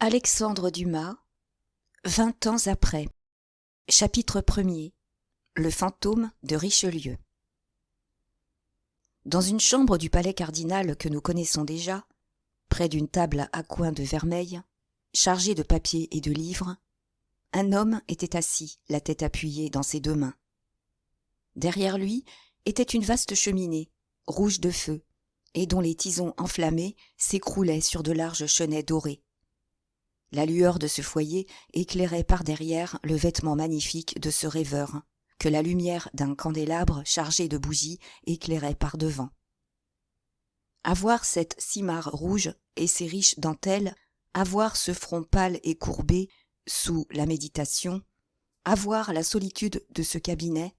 Alexandre Dumas, 20 ans après. Chapitre 1er. Le fantôme de Richelieu. Dans une chambre du palais cardinal que nous connaissons déjà, près d'une table à coins de vermeil, chargée de papiers et de livres, un homme était assis, la tête appuyée dans ses deux mains. Derrière lui était une vaste cheminée, rouge de feu, et dont les tisons enflammés s'écroulaient sur de larges chenets dorés. La lueur de ce foyer éclairait par derrière le vêtement magnifique de ce rêveur, que la lumière d'un candélabre chargé de bougies éclairait par devant. À voir cette simarre rouge et ces riches dentelles, à voir ce front pâle et courbé sous la méditation, à voir la solitude de ce cabinet,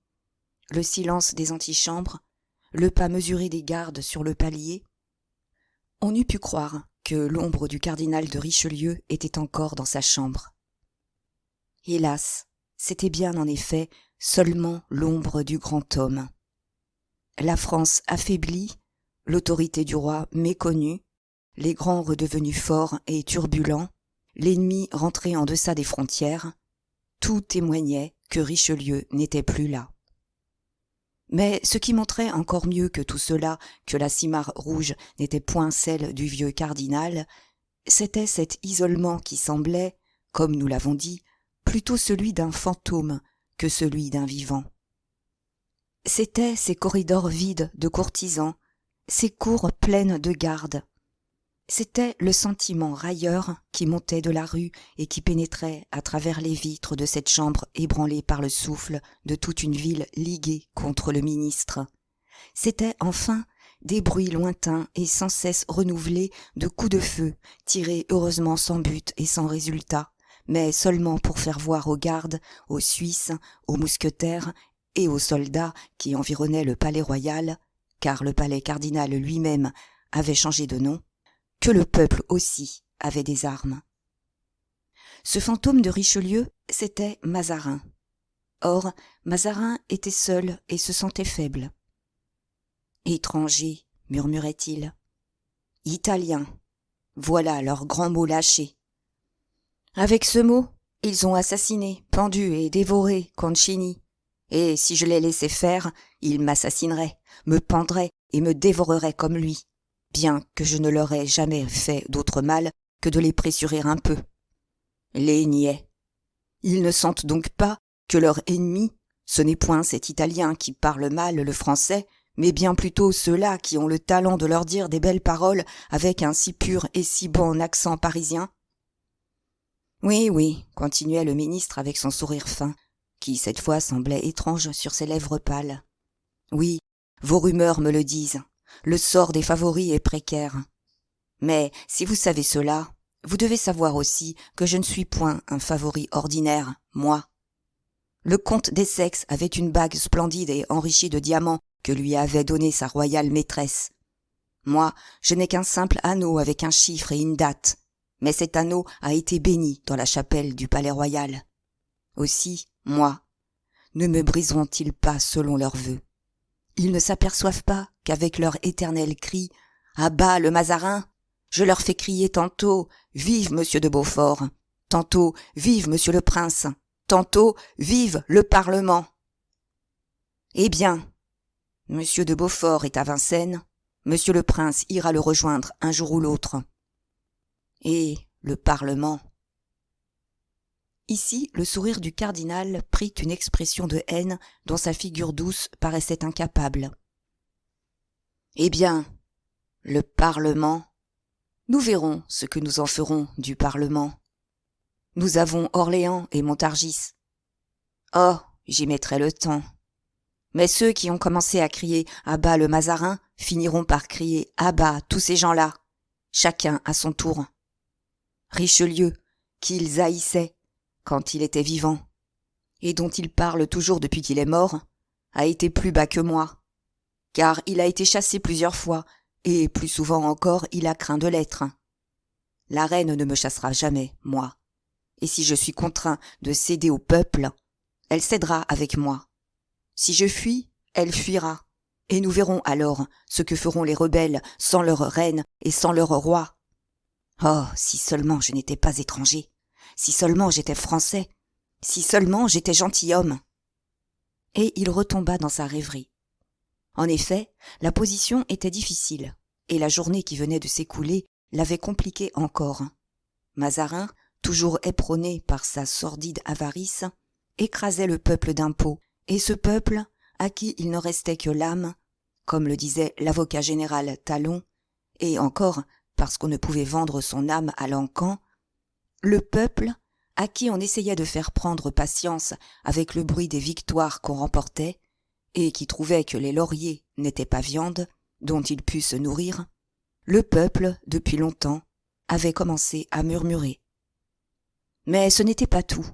le silence des antichambres, le pas mesuré des gardes sur le palier, on eût pu croire que l'ombre du cardinal de Richelieu était encore dans sa chambre. Hélas, c'était bien en effet seulement l'ombre du grand homme. La France affaiblie, l'autorité du roi méconnue, les grands redevenus forts et turbulents, l'ennemi rentré en deçà des frontières, tout témoignait que Richelieu n'était plus là. Mais ce qui montrait encore mieux que tout cela que la simarre rouge n'était point celle du vieux cardinal, c'était cet isolement qui semblait, comme nous l'avons dit, plutôt celui d'un fantôme que celui d'un vivant. C'étaient ces corridors vides de courtisans, ces cours pleines de gardes. C'était le sentiment railleur qui montait de la rue et qui pénétrait à travers les vitres de cette chambre ébranlée par le souffle de toute une ville liguée contre le ministre. C'était enfin des bruits lointains et sans cesse renouvelés de coups de feu, tirés heureusement sans but et sans résultat, mais seulement pour faire voir aux gardes, aux Suisses, aux mousquetaires et aux soldats qui environnaient le palais royal, car le palais cardinal lui-même avait changé de nom, que le peuple aussi avait des armes. Ce fantôme de Richelieu, c'était Mazarin. Or, Mazarin était seul et se sentait faible. « Étrangers », murmurait-il. « Italiens, voilà leur grand mot lâché. » Avec ce mot, ils ont assassiné, pendu et dévoré Concini. Et si je les laissais faire, ils m'assassineraient, me pendraient et me dévoreraient comme lui. Bien que je ne leur ai jamais fait d'autre mal que de les pressurer un peu. Les niais. Ils ne sentent donc pas que leur ennemi, ce n'est point cet Italien qui parle mal le français, mais bien plutôt ceux-là qui ont le talent de leur dire des belles paroles avec un si pur et si bon accent parisien. Oui, oui, continuait le ministre avec son sourire fin, qui cette fois semblait étrange sur ses lèvres pâles. Oui, vos rumeurs me le disent. Le sort des favoris est précaire. Mais si vous savez cela, vous devez savoir aussi que je ne suis point un favori ordinaire, moi. Le comte d'Essex avait une bague splendide et enrichie de diamants que lui avait donnée sa royale maîtresse. Moi, je n'ai qu'un simple anneau avec un chiffre et une date, mais cet anneau a été béni dans la chapelle du palais royal. Aussi, moi, ne me briseront-ils pas selon leurs vœux? Ils ne s'aperçoivent pas qu'avec leur éternel cri « À bas le Mazarin !» je leur fais crier tantôt « Vive Monsieur de Beaufort !» tantôt « Vive Monsieur le Prince !» tantôt « Vive le Parlement !» Eh bien, Monsieur de Beaufort est à Vincennes, Monsieur le Prince ira le rejoindre un jour ou l'autre. Et le Parlement. Ici, le sourire du cardinal prit une expression de haine dont sa figure douce paraissait incapable. « Eh bien, le Parlement, nous verrons ce que nous en ferons du Parlement. Nous avons Orléans et Montargis. Oh, j'y mettrai le temps. Mais ceux qui ont commencé à crier « À bas le Mazarin » finiront par crier « À bas tous ces gens-là », chacun à son tour. Richelieu, qu'ils haïssaient quand il était vivant, et dont il parle toujours depuis qu'il est mort, a été plus bas que moi, car il a été chassé plusieurs fois, et plus souvent encore il a craint de l'être. La reine ne me chassera jamais, moi, et si je suis contraint de céder au peuple, elle cédera avec moi. Si je fuis, elle fuira, et nous verrons alors ce que feront les rebelles sans leur reine et sans leur roi. Oh, si seulement je n'étais pas étranger, si seulement j'étais français, si seulement j'étais gentilhomme. Et il retomba dans sa rêverie. En effet, la position était difficile, et la journée qui venait de s'écouler l'avait compliquée encore. Mazarin, toujours éperonné par sa sordide avarice, écrasait le peuple d'impôts, et ce peuple, à qui il ne restait que l'âme, comme le disait l'avocat général Talon, et encore parce qu'on ne pouvait vendre son âme à l'encan, le peuple, à qui on essayait de faire prendre patience avec le bruit des victoires qu'on remportait, et qui trouvait que les lauriers n'étaient pas viande dont il pût se nourrir, le peuple, depuis longtemps, avait commencé à murmurer. Mais ce n'était pas tout,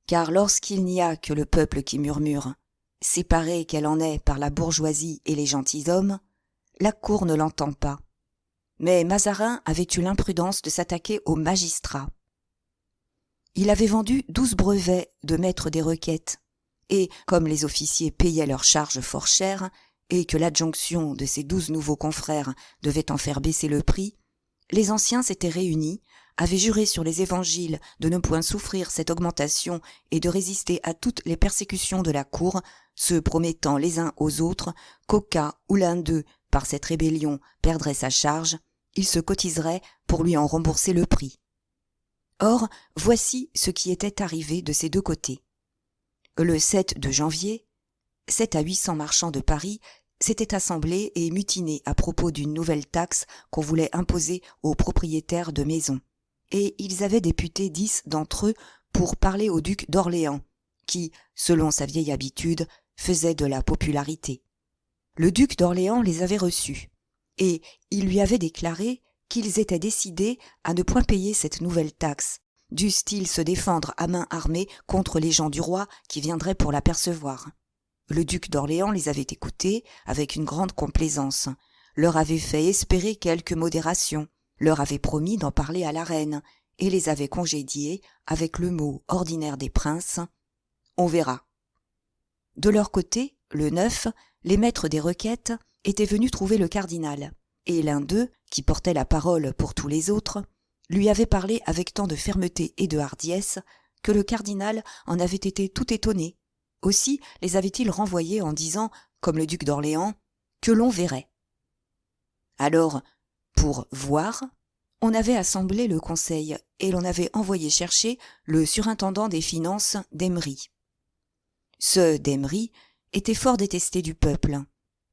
car lorsqu'il n'y a que le peuple qui murmure, séparée qu'elle en est par la bourgeoisie et les gentilshommes, la cour ne l'entend pas. Mais Mazarin avait eu l'imprudence de s'attaquer aux magistrats. Il avait vendu 12 brevets de maître des requêtes, et comme les officiers payaient leurs charges fort chères, et que l'adjonction de ces 12 nouveaux confrères devait en faire baisser le prix, les anciens s'étaient réunis, avaient juré sur les évangiles de ne point souffrir cette augmentation et de résister à toutes les persécutions de la cour, se promettant les uns aux autres qu'au cas où l'un d'eux, par cette rébellion, perdrait sa charge, ils se cotiseraient pour lui en rembourser le prix. Or, voici ce qui était arrivé de ces deux côtés. Le 7 de janvier, 7 à 800 marchands de Paris s'étaient assemblés et mutinés à propos d'une nouvelle taxe qu'on voulait imposer aux propriétaires de maisons. Et ils avaient député 10 d'entre eux pour parler au duc d'Orléans, qui, selon sa vieille habitude, faisait de la popularité. Le duc d'Orléans les avait reçus, et il lui avait déclaré qu'ils étaient décidés à ne point payer cette nouvelle taxe, dussent-ils se défendre à main armée contre les gens du roi qui viendraient pour l'apercevoir. Le duc d'Orléans les avait écoutés avec une grande complaisance, leur avait fait espérer quelque modération, leur avait promis d'en parler à la reine, et les avait congédiés avec le mot ordinaire des princes « on verra ». De leur côté, le 9, les maîtres des requêtes étaient venus trouver le cardinal, et l'un d'eux, qui portait la parole pour tous les autres, lui avait parlé avec tant de fermeté et de hardiesse que le cardinal en avait été tout étonné. Aussi les avait-il renvoyés en disant, comme le duc d'Orléans, que l'on verrait. Alors, pour voir, on avait assemblé le conseil et l'on avait envoyé chercher le surintendant des finances d'Emery. Ce d'Emery était fort détesté du peuple,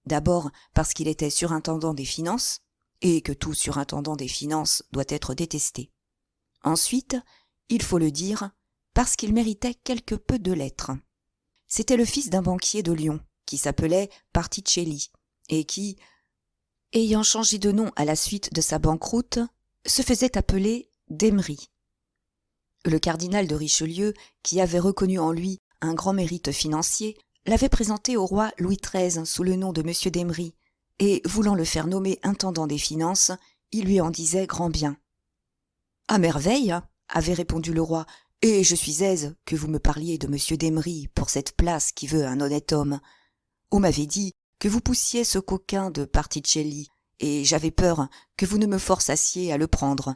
d'abord parce qu'il était surintendant des finances, et que tout surintendant des finances doit être détesté. Ensuite, il faut le dire, parce qu'il méritait quelque peu de lettres. C'était le fils d'un banquier de Lyon, qui s'appelait Particelli, et qui, ayant changé de nom à la suite de sa banqueroute, se faisait appeler d'Emery. Le cardinal de Richelieu, qui avait reconnu en lui un grand mérite financier, l'avait présenté au roi Louis XIII sous le nom de M. d'Emery, et voulant le faire nommer intendant des finances, il lui en disait grand bien. « À merveille, avait répondu le roi, et je suis aise que vous me parliez de M. d'Emery pour cette place qui veut un honnête homme. On m'avait dit que vous poussiez ce coquin de Particelli, et j'avais peur que vous ne me forçassiez à le prendre. »«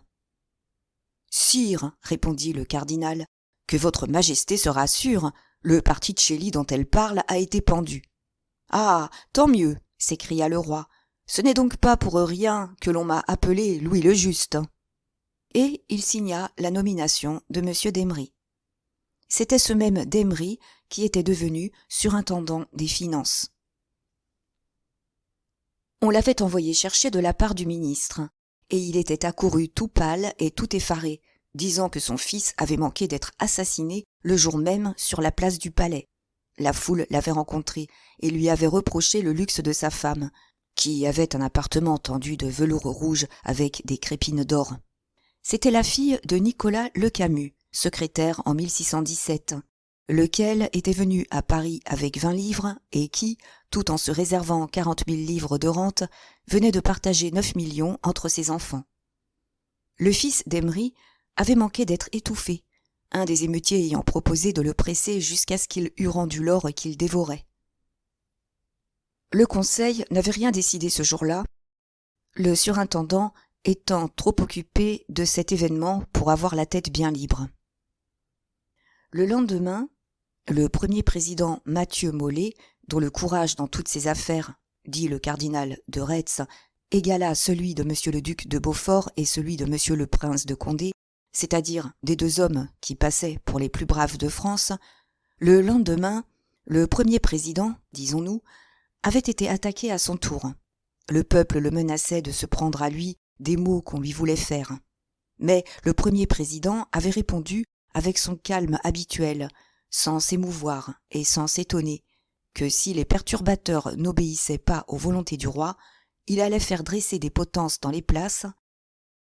Sire, répondit le cardinal, que votre majesté se rassure, le Particelli dont elle parle a été pendu. »« Ah, tant mieux, s'écria le roi, ce n'est donc pas pour rien que l'on m'a appelé Louis le Juste. » Et il signa la nomination de M. d'Emery. C'était ce même d'Emery qui était devenu surintendant des finances. On l'avait envoyé chercher de la part du ministre, et il était accouru tout pâle et tout effaré, disant que son fils avait manqué d'être assassiné le jour même sur la place du palais. La foule l'avait rencontré et lui avait reproché le luxe de sa femme, qui avait un appartement tendu de velours rouge avec des crépines d'or. C'était la fille de Nicolas Le Camus, secrétaire en 1617, lequel était venu à Paris avec 20 livres et qui, tout en se réservant 40 000 livres de rente, venait de partager 9 millions entre ses enfants. Le fils d'Emery avait manqué d'être étouffé, un des émeutiers ayant proposé de le presser jusqu'à ce qu'il eût rendu l'or qu'il dévorait. Le conseil n'avait rien décidé ce jour-là. Le surintendant étant trop occupé de cet événement pour avoir la tête bien libre. Le lendemain, le premier président Mathieu Molé, dont le courage dans toutes ses affaires, dit le cardinal de Retz, égala celui de monsieur le duc de Beaufort et celui de monsieur le prince de Condé, c'est-à-dire des deux hommes qui passaient pour les plus braves de France, le lendemain, le premier président, disons-nous, avait été attaqué à son tour. Le peuple le menaçait de se prendre à lui des maux qu'on lui voulait faire. Mais le premier président avait répondu avec son calme habituel, sans s'émouvoir et sans s'étonner, que si les perturbateurs n'obéissaient pas aux volontés du roi, il allait faire dresser des potences dans les places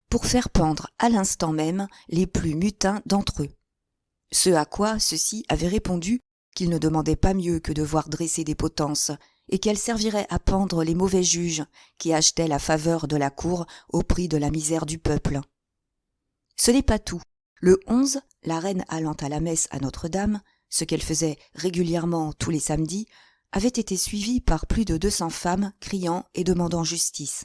pour faire pendre à l'instant même les plus mutins d'entre eux. Ce à quoi ceux-ci avaient répondu qu'ils ne demandaient pas mieux que de voir dresser des potences et qu'elles serviraient à pendre les mauvais juges qui achetaient la faveur de la cour au prix de la misère du peuple. Ce n'est pas tout. Le 11, la reine allant à la messe à Notre-Dame, ce qu'elle faisait régulièrement tous les samedis, avait été suivie par plus de 200 femmes criant et demandant justice.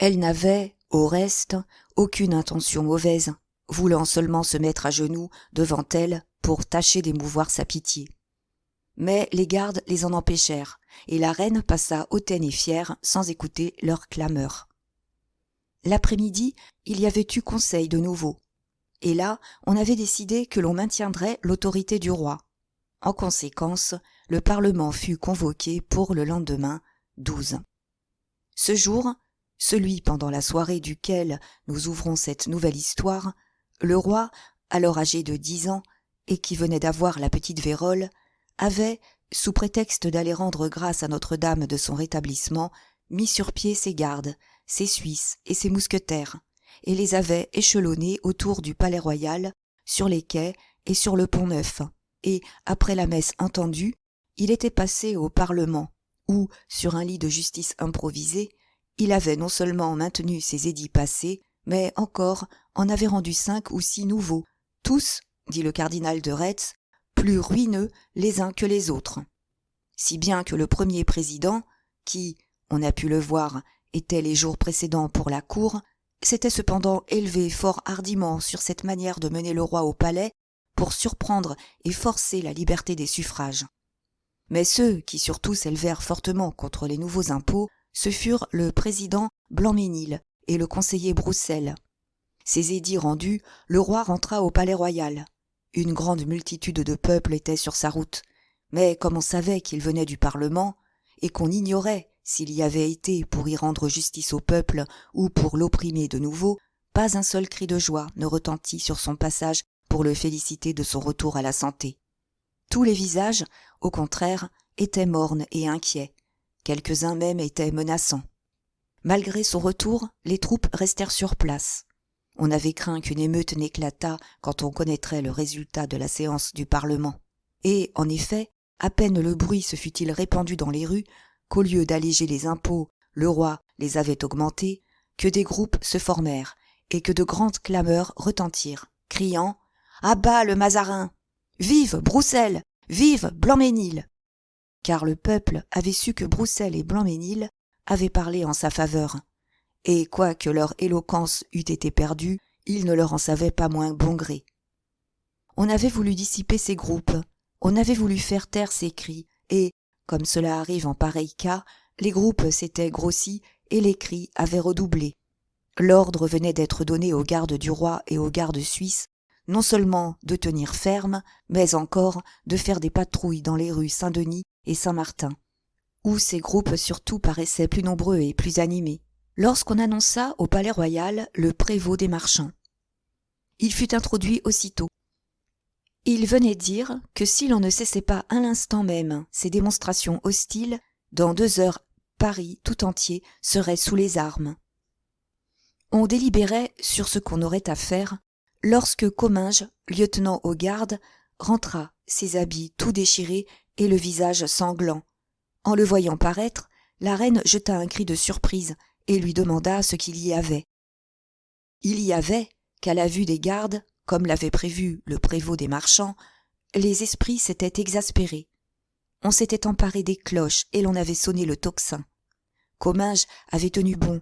Elle n'avait, au reste, aucune intention mauvaise, voulant seulement se mettre à genoux devant elle pour tâcher d'émouvoir sa pitié. Mais les gardes les en empêchèrent, et la reine passa hautaine et fière sans écouter leurs clameurs. L'après-midi, il y avait eu conseil de nouveau, et là, on avait décidé que l'on maintiendrait l'autorité du roi. En conséquence, le Parlement fut convoqué pour le lendemain, 12. Ce jour, celui pendant la soirée duquel nous ouvrons cette nouvelle histoire, le roi, alors âgé de 10 ans, et qui venait d'avoir la petite vérole, avait, sous prétexte d'aller rendre grâce à Notre-Dame de son rétablissement, mis sur pied ses gardes, ses Suisses et ses mousquetaires, et les avait échelonnés autour du Palais-Royal, sur les quais et sur le Pont-Neuf, et, après la messe entendue, il était passé au Parlement, où, sur un lit de justice improvisé, il avait non seulement maintenu ses édits passés, mais encore en avait rendu 5 ou 6 nouveaux, tous, dit le cardinal de Retz, plus ruineux les uns que les autres. Si bien que le premier président, qui, on a pu le voir, était les jours précédents pour la cour, s'était cependant élevé fort hardiment sur cette manière de mener le roi au palais pour surprendre et forcer la liberté des suffrages. Mais ceux qui surtout s'élevèrent fortement contre les nouveaux impôts, ce furent le président Blancmesnil et le conseiller Broussel. Ces édits rendus, le roi rentra au Palais-Royal. Une grande multitude de peuple était sur sa route, mais comme on savait qu'il venait du Parlement, et qu'on ignorait s'il y avait été pour y rendre justice au peuple ou pour l'opprimer de nouveau, pas un seul cri de joie ne retentit sur son passage pour le féliciter de son retour à la santé. Tous les visages, au contraire, étaient mornes et inquiets. Quelques-uns même étaient menaçants. Malgré son retour, les troupes restèrent sur place. On avait craint qu'une émeute n'éclatât quand on connaîtrait le résultat de la séance du Parlement. Et, en effet, à peine le bruit se fut-il répandu dans les rues, qu'au lieu d'alléger les impôts, le roi les avait augmentés, que des groupes se formèrent, et que de grandes clameurs retentirent, criant « À bas le Mazarin ! Vive Broussel ! Vive Blancmesnil !» Car le peuple avait su que Broussel et Blancmesnil avaient parlé en sa faveur, et quoique leur éloquence eût été perdue, ils ne leur en savaient pas moins bon gré. On avait voulu dissiper ces groupes, on avait voulu faire taire ces cris, et, comme cela arrive en pareil cas, les groupes s'étaient grossis et les cris avaient redoublé. L'ordre venait d'être donné aux gardes du roi et aux gardes suisses, non seulement de tenir ferme, mais encore de faire des patrouilles dans les rues Saint-Denis et Saint-Martin, où ces groupes surtout paraissaient plus nombreux et plus animés, lorsqu'on annonça au Palais-Royal le prévôt des marchands. Il fut introduit aussitôt. Il venait dire que si l'on ne cessait pas à l'instant même ces démonstrations hostiles, dans 2 heures Paris tout entier serait sous les armes. On délibérait sur ce qu'on aurait à faire, lorsque Comminges, lieutenant aux gardes, rentra, ses habits tout déchirés et le visage sanglant. En le voyant paraître, la reine jeta un cri de surprise et lui demanda ce qu'il y avait. Il y avait qu'à la vue des gardes, comme l'avait prévu le prévôt des marchands, les esprits s'étaient exaspérés. On s'était emparé des cloches et l'on avait sonné le tocsin. Comminges avait tenu bon,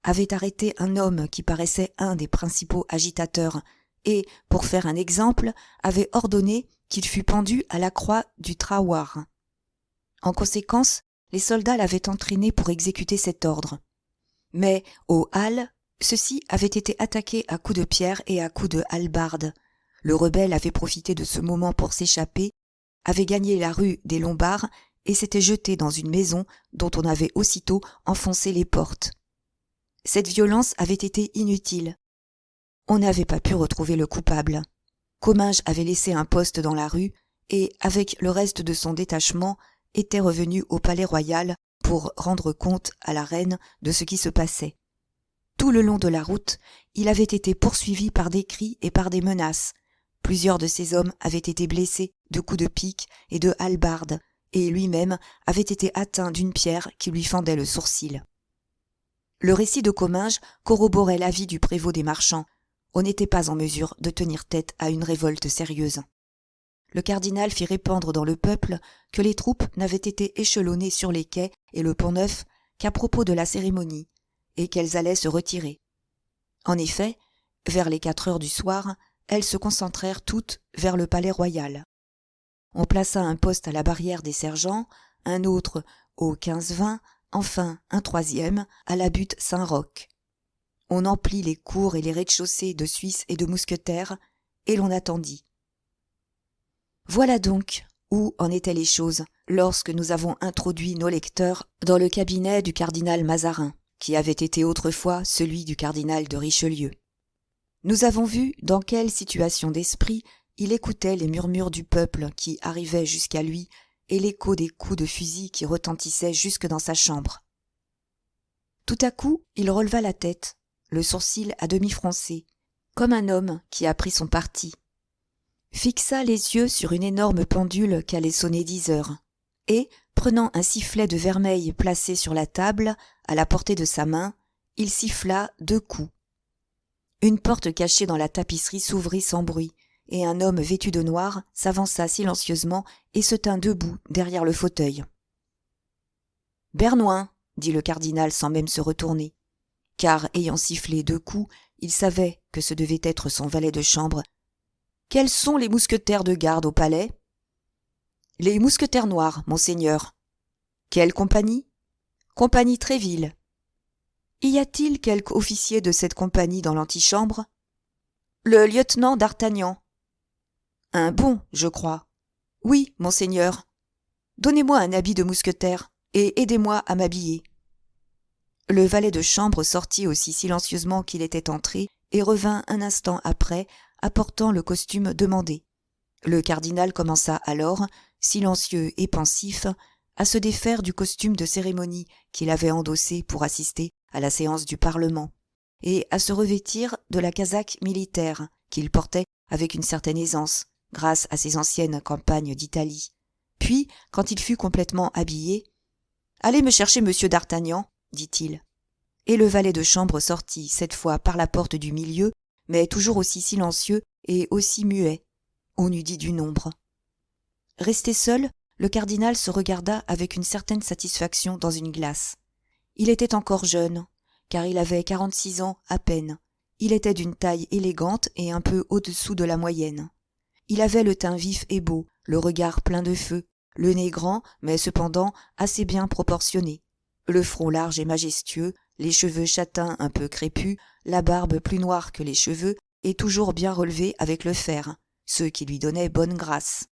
avait arrêté un homme qui paraissait un des principaux agitateurs et, pour faire un exemple, avait ordonné qu'il fût pendu à la croix du Trahoir. En conséquence, les soldats l'avaient entraîné pour exécuter cet ordre. Mais, aux Halles, ceux-ci avaient été attaqués à coups de pierre et à coups de hallebarde. Le rebelle avait profité de ce moment pour s'échapper, avait gagné la rue des Lombards et s'était jeté dans une maison dont on avait aussitôt enfoncé les portes. Cette violence avait été inutile. On n'avait pas pu retrouver le coupable. Comminges avait laissé un poste dans la rue et, avec le reste de son détachement, était revenu au Palais-Royal pour rendre compte à la reine de ce qui se passait. Tout le long de la route, il avait été poursuivi par des cris et par des menaces. Plusieurs de ces hommes avaient été blessés de coups de pique et de hallebarde, et lui-même avait été atteint d'une pierre qui lui fendait le sourcil. Le récit de Comminges corroborait l'avis du prévôt des marchands. On n'était pas en mesure de tenir tête à une révolte sérieuse. Le cardinal fit répandre dans le peuple que les troupes n'avaient été échelonnées sur les quais et le Pont-Neuf qu'à propos de la cérémonie, et qu'elles allaient se retirer. En effet, vers les 4 heures du soir, elles se concentrèrent toutes vers le Palais-Royal. On plaça un poste à la barrière des sergents, un autre au 15-20, enfin un troisième à la butte Saint-Roch. On emplit les cours et les rez-de-chaussée de Suisses et de mousquetaires, et l'on attendit. Voilà donc où en étaient les choses lorsque nous avons introduit nos lecteurs dans le cabinet du cardinal Mazarin, qui avait été autrefois celui du cardinal de Richelieu. Nous avons vu dans quelle situation d'esprit il écoutait les murmures du peuple qui arrivaient jusqu'à lui et l'écho des coups de fusil qui retentissaient jusque dans sa chambre. Tout à coup, il releva la tête, le sourcil à demi froncé, comme un homme qui a pris son parti, fixa les yeux sur une énorme pendule qu'allait sonner 10 heures, et, prenant un sifflet de vermeil placé sur la table, à la portée de sa main, il siffla 2 coups. Une porte cachée dans la tapisserie s'ouvrit sans bruit, et un homme vêtu de noir s'avança silencieusement et se tint debout derrière le fauteuil. « Bernouin !» dit le cardinal sans même se retourner, car, ayant sifflé 2 coups, il savait que ce devait être son valet de chambre. « Quels sont les mousquetaires de garde au palais ?»« Les mousquetaires noirs, monseigneur. »« Quelle compagnie ?»« Compagnie Tréville. »« Y a-t-il quelque officier de cette compagnie dans l'antichambre ?»« Le lieutenant d'Artagnan. »« Un bon, je crois. »« Oui, monseigneur. »« Donnez-moi un habit de mousquetaire et aidez-moi à m'habiller. » Le valet de chambre sortit aussi silencieusement qu'il était entré et revint un instant après, apportant le costume demandé. Le cardinal commença alors, silencieux et pensif, à se défaire du costume de cérémonie qu'il avait endossé pour assister à la séance du Parlement, et à se revêtir de la casaque militaire qu'il portait avec une certaine aisance, grâce à ses anciennes campagnes d'Italie. Puis, quand il fut complètement habillé, « Allez me chercher monsieur d'Artagnan », dit-il. Et le valet de chambre sortit cette fois par la porte du milieu, mais toujours aussi silencieux et aussi muet. On eût dit du nombre. Resté seul, le cardinal se regarda avec une certaine satisfaction dans une glace. Il était encore jeune, car il avait 46 ans à peine. Il était d'une taille élégante et un peu au-dessous de la moyenne. Il avait le teint vif et beau, le regard plein de feu, le nez grand, mais cependant assez bien proportionné, le front large et majestueux, les cheveux châtains un peu crépus, la barbe plus noire que les cheveux et toujours bien relevée avec le fer, ce qui lui donnait bonne grâce.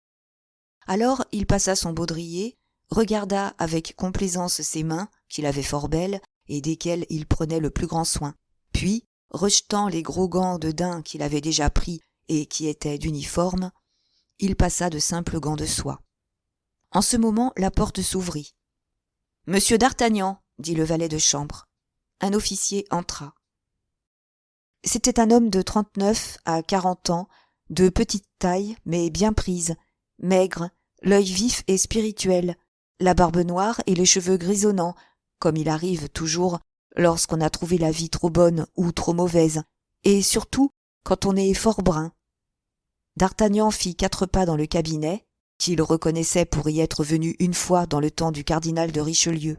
Alors il passa son baudrier, regarda avec complaisance ses mains, qu'il avait fort belles, et desquelles il prenait le plus grand soin. Puis, rejetant les gros gants de daim qu'il avait déjà pris et qui étaient d'uniforme, il passa de simples gants de soie. En ce moment, la porte s'ouvrit. « Monsieur d'Artagnan » dit le valet de chambre. Un officier entra. C'était un homme de 39 à 40 ans, de petite taille, mais bien prise, maigre, l'œil vif et spirituel, la barbe noire et les cheveux grisonnants, comme il arrive toujours lorsqu'on a trouvé la vie trop bonne ou trop mauvaise, et surtout quand on est fort brun. D'Artagnan fit 4 pas dans le cabinet, qu'il reconnaissait pour y être venu une fois dans le temps du cardinal de Richelieu.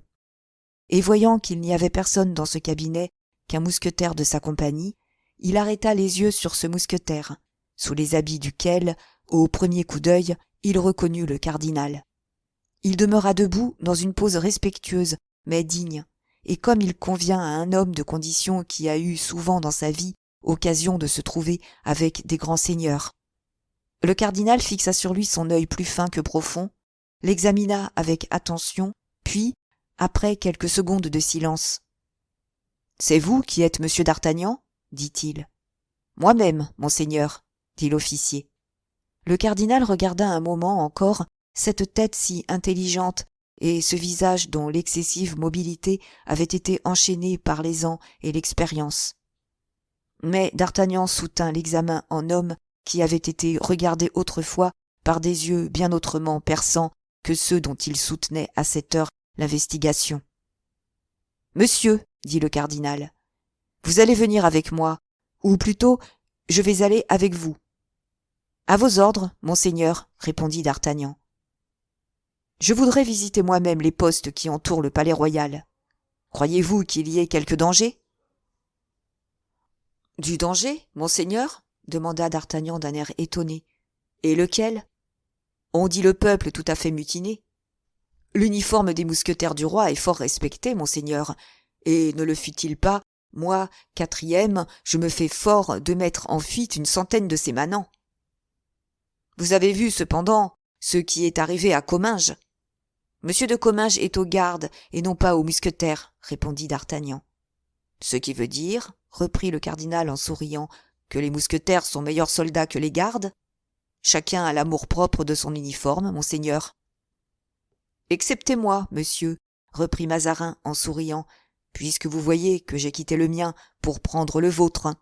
Et voyant qu'il n'y avait personne dans ce cabinet qu'un mousquetaire de sa compagnie, il arrêta les yeux sur ce mousquetaire, sous les habits duquel, au premier coup d'œil, il reconnut le cardinal. Il demeura debout dans une pose respectueuse, mais digne, et comme il convient à un homme de condition qui a eu souvent dans sa vie occasion de se trouver avec des grands seigneurs. Le cardinal fixa sur lui son œil plus fin que profond, l'examina avec attention, puis, après quelques secondes de silence, « C'est vous qui êtes monsieur d'Artagnan » dit-il. « Moi-même, monseigneur » dit l'officier. Le cardinal regarda un moment encore cette tête si intelligente et ce visage dont l'excessive mobilité avait été enchaînée par les ans et l'expérience. Mais d'Artagnan soutint l'examen en homme qui avait été regardé autrefois par des yeux bien autrement perçants que ceux dont il soutenait à cette heure l'investigation. « Monsieur, dit le cardinal, vous allez venir avec moi, ou plutôt, je vais aller avec vous. »« À vos ordres, monseigneur, répondit d'Artagnan. »« Je voudrais visiter moi-même les postes qui entourent le palais royal. Croyez-vous qu'il y ait quelque danger ?»« Du danger, monseigneur ?» demanda d'Artagnan d'un air étonné. « Et lequel ?»« On dit le peuple tout à fait mutiné. L'uniforme des mousquetaires du roi est fort respecté, monseigneur, et ne le fut-il pas, moi, 4e, je me fais fort de mettre en fuite une centaine de ces manants. Vous avez vu, cependant, ce qui est arrivé à Comminges. Monsieur de Comminges est aux gardes et non pas aux mousquetaires, répondit d'Artagnan. Ce qui veut dire, reprit le cardinal en souriant, que les mousquetaires sont meilleurs soldats que les gardes. Chacun a l'amour-propre de son uniforme, monseigneur. Exceptez moi, monsieur, reprit Mazarin en souriant, puisque vous voyez que j'ai quitté le mien pour prendre le vôtre.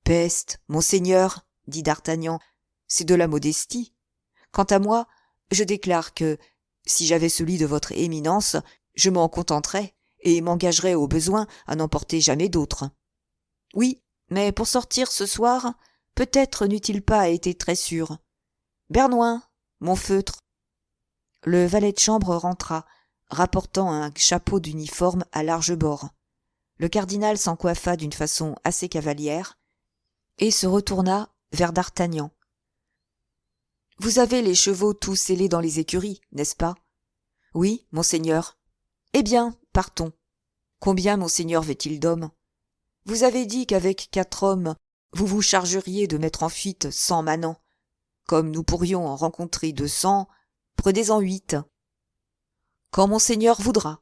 Peste, monseigneur, dit d'Artagnan, c'est de la modestie. Quant à moi, je déclare que, si j'avais celui de votre éminence, je m'en contenterais et m'engagerais au besoin à n'en porter jamais d'autre. Oui, mais pour sortir ce soir, peut-être n'eût-il pas été très sûr. Bernouin, mon feutre. Le valet de chambre rentra, rapportant un chapeau d'uniforme à larges bords. Le cardinal s'en coiffa d'une façon assez cavalière et se retourna vers d'Artagnan. « Vous avez les chevaux tous scellés dans les écuries, n'est-ce pas ?»« Oui, monseigneur. »« Eh bien, partons. Combien monseigneur veut-il d'hommes ? Vous avez dit qu'avec 4 hommes, vous vous chargeriez de mettre en fuite 100 manants. Comme nous pourrions en rencontrer 200, prenez-en 8. Quand monseigneur voudra. »«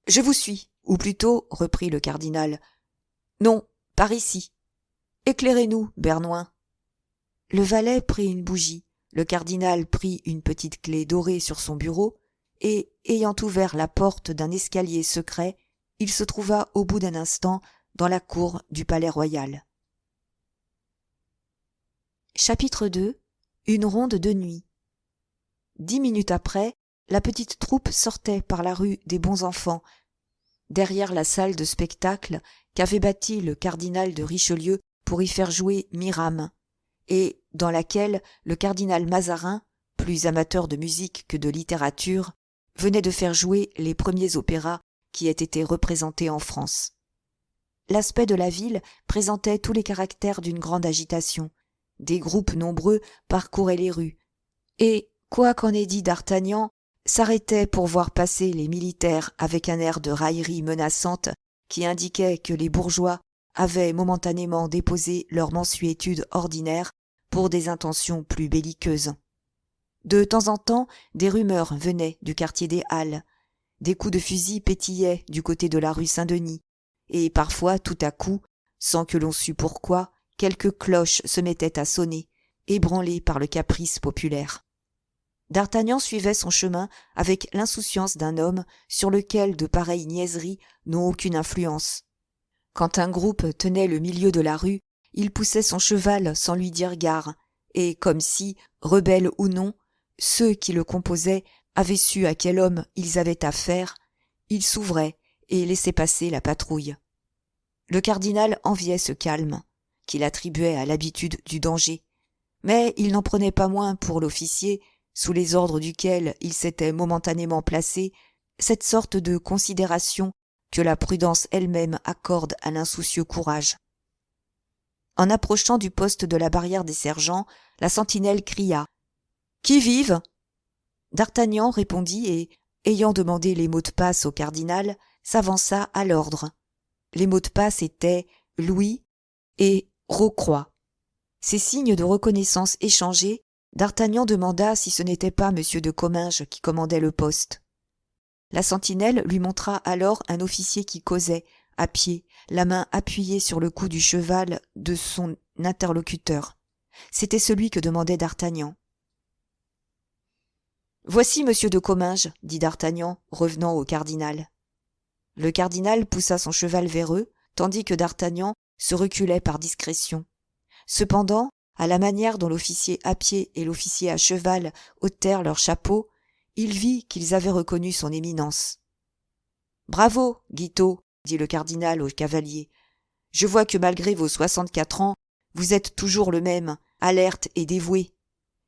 Je vous suis, ou plutôt, reprit le cardinal. Non, par ici. Éclairez-nous, Bernouin. » Le valet prit une bougie, le cardinal prit une petite clé dorée sur son bureau, et, ayant ouvert la porte d'un escalier secret, il se trouva au bout d'un instant dans la cour du palais royal. Chapitre 2. Une ronde de nuit. 10 minutes après, la petite troupe sortait par la rue des Bons-Enfants, derrière la salle de spectacle qu'avait bâtie le cardinal de Richelieu pour y faire jouer Mirame, et dans laquelle le cardinal Mazarin, plus amateur de musique que de littérature, venait de faire jouer les premiers opéras qui aient été représentés en France. L'aspect de la ville présentait tous les caractères d'une grande agitation. Des groupes nombreux parcouraient les rues, et, quoi qu'en ait dit d'Artagnan, s'arrêtaient pour voir passer les militaires avec un air de raillerie menaçante qui indiquait que les bourgeois avaient momentanément déposé leur mansuétude ordinaire pour des intentions plus belliqueuses. De temps en temps, des rumeurs venaient du quartier des Halles, des coups de fusil pétillaient du côté de la rue Saint-Denis, et parfois, tout à coup, sans que l'on sût pourquoi, quelques cloches se mettaient à sonner, ébranlées par le caprice populaire. D'Artagnan suivait son chemin avec l'insouciance d'un homme sur lequel de pareilles niaiseries n'ont aucune influence. Quand un groupe tenait le milieu de la rue, il poussait son cheval sans lui dire gare, et comme si, rebelles ou non, ceux qui le composaient avaient su à quel homme ils avaient affaire, il s'ouvrait et laissait passer la patrouille. Le cardinal enviait ce calme, qu'il attribuait à l'habitude du danger, mais il n'en prenait pas moins pour l'officier, sous les ordres duquel il s'était momentanément placé, cette sorte de considération que la prudence elle-même accorde à l'insoucieux courage. En approchant du poste de la barrière des sergents, la sentinelle cria « Qui vive ?» D'Artagnan répondit et, ayant demandé les mots de passe au cardinal, s'avança à l'ordre. Les mots de passe étaient « Louis » et « Rocroi ». Ces signes de reconnaissance échangés, D'Artagnan demanda si ce n'était pas M. de Comminges qui commandait le poste. La sentinelle lui montra alors un officier qui causait, à pied, la main appuyée sur le cou du cheval de son interlocuteur. C'était celui que demandait D'Artagnan. « Voici M. de Comminges, dit D'Artagnan, revenant au cardinal. Le cardinal poussa son cheval vers eux, tandis que D'Artagnan se reculait par discrétion. Cependant, à la manière dont l'officier à pied et l'officier à cheval ôtèrent leurs chapeaux, il vit qu'ils avaient reconnu son éminence. « Bravo, Guitaut, dit le cardinal au cavalier. Je vois que malgré vos 64 ans, vous êtes toujours le même, alerte et dévoué.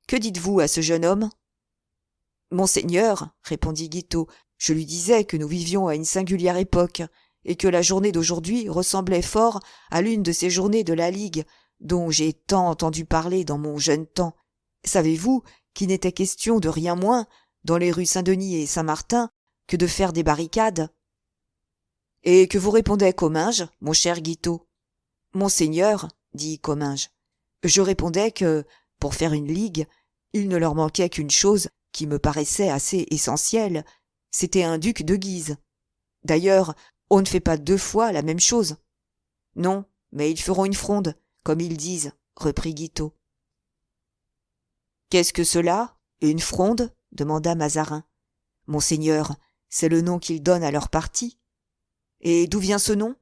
Que dites-vous à ce jeune homme ?»« Monseigneur, répondit Guitaut, je lui disais que nous vivions à une singulière époque, et que la journée d'aujourd'hui ressemblait fort à l'une de ces journées de la Ligue, dont j'ai tant entendu parler dans mon jeune temps. Savez-vous qu'il n'était question de rien moins, dans les rues Saint-Denis et Saint-Martin, que de faire des barricades ? Et que vous répondait Comminges, mon cher Guitaut ? Monseigneur, dit Comminges, je répondais que, pour faire une ligue, il ne leur manquait qu'une chose qui me paraissait assez essentielle, c'était un duc de Guise. D'ailleurs, on ne fait pas 2 fois la même chose. Non, mais ils feront une fronde, comme ils disent, reprit Guitaut. Qu'est-ce que cela, une fronde ? Demanda Mazarin. Monseigneur, c'est le nom qu'ils donnent à leur parti. Et d'où vient ce nom ?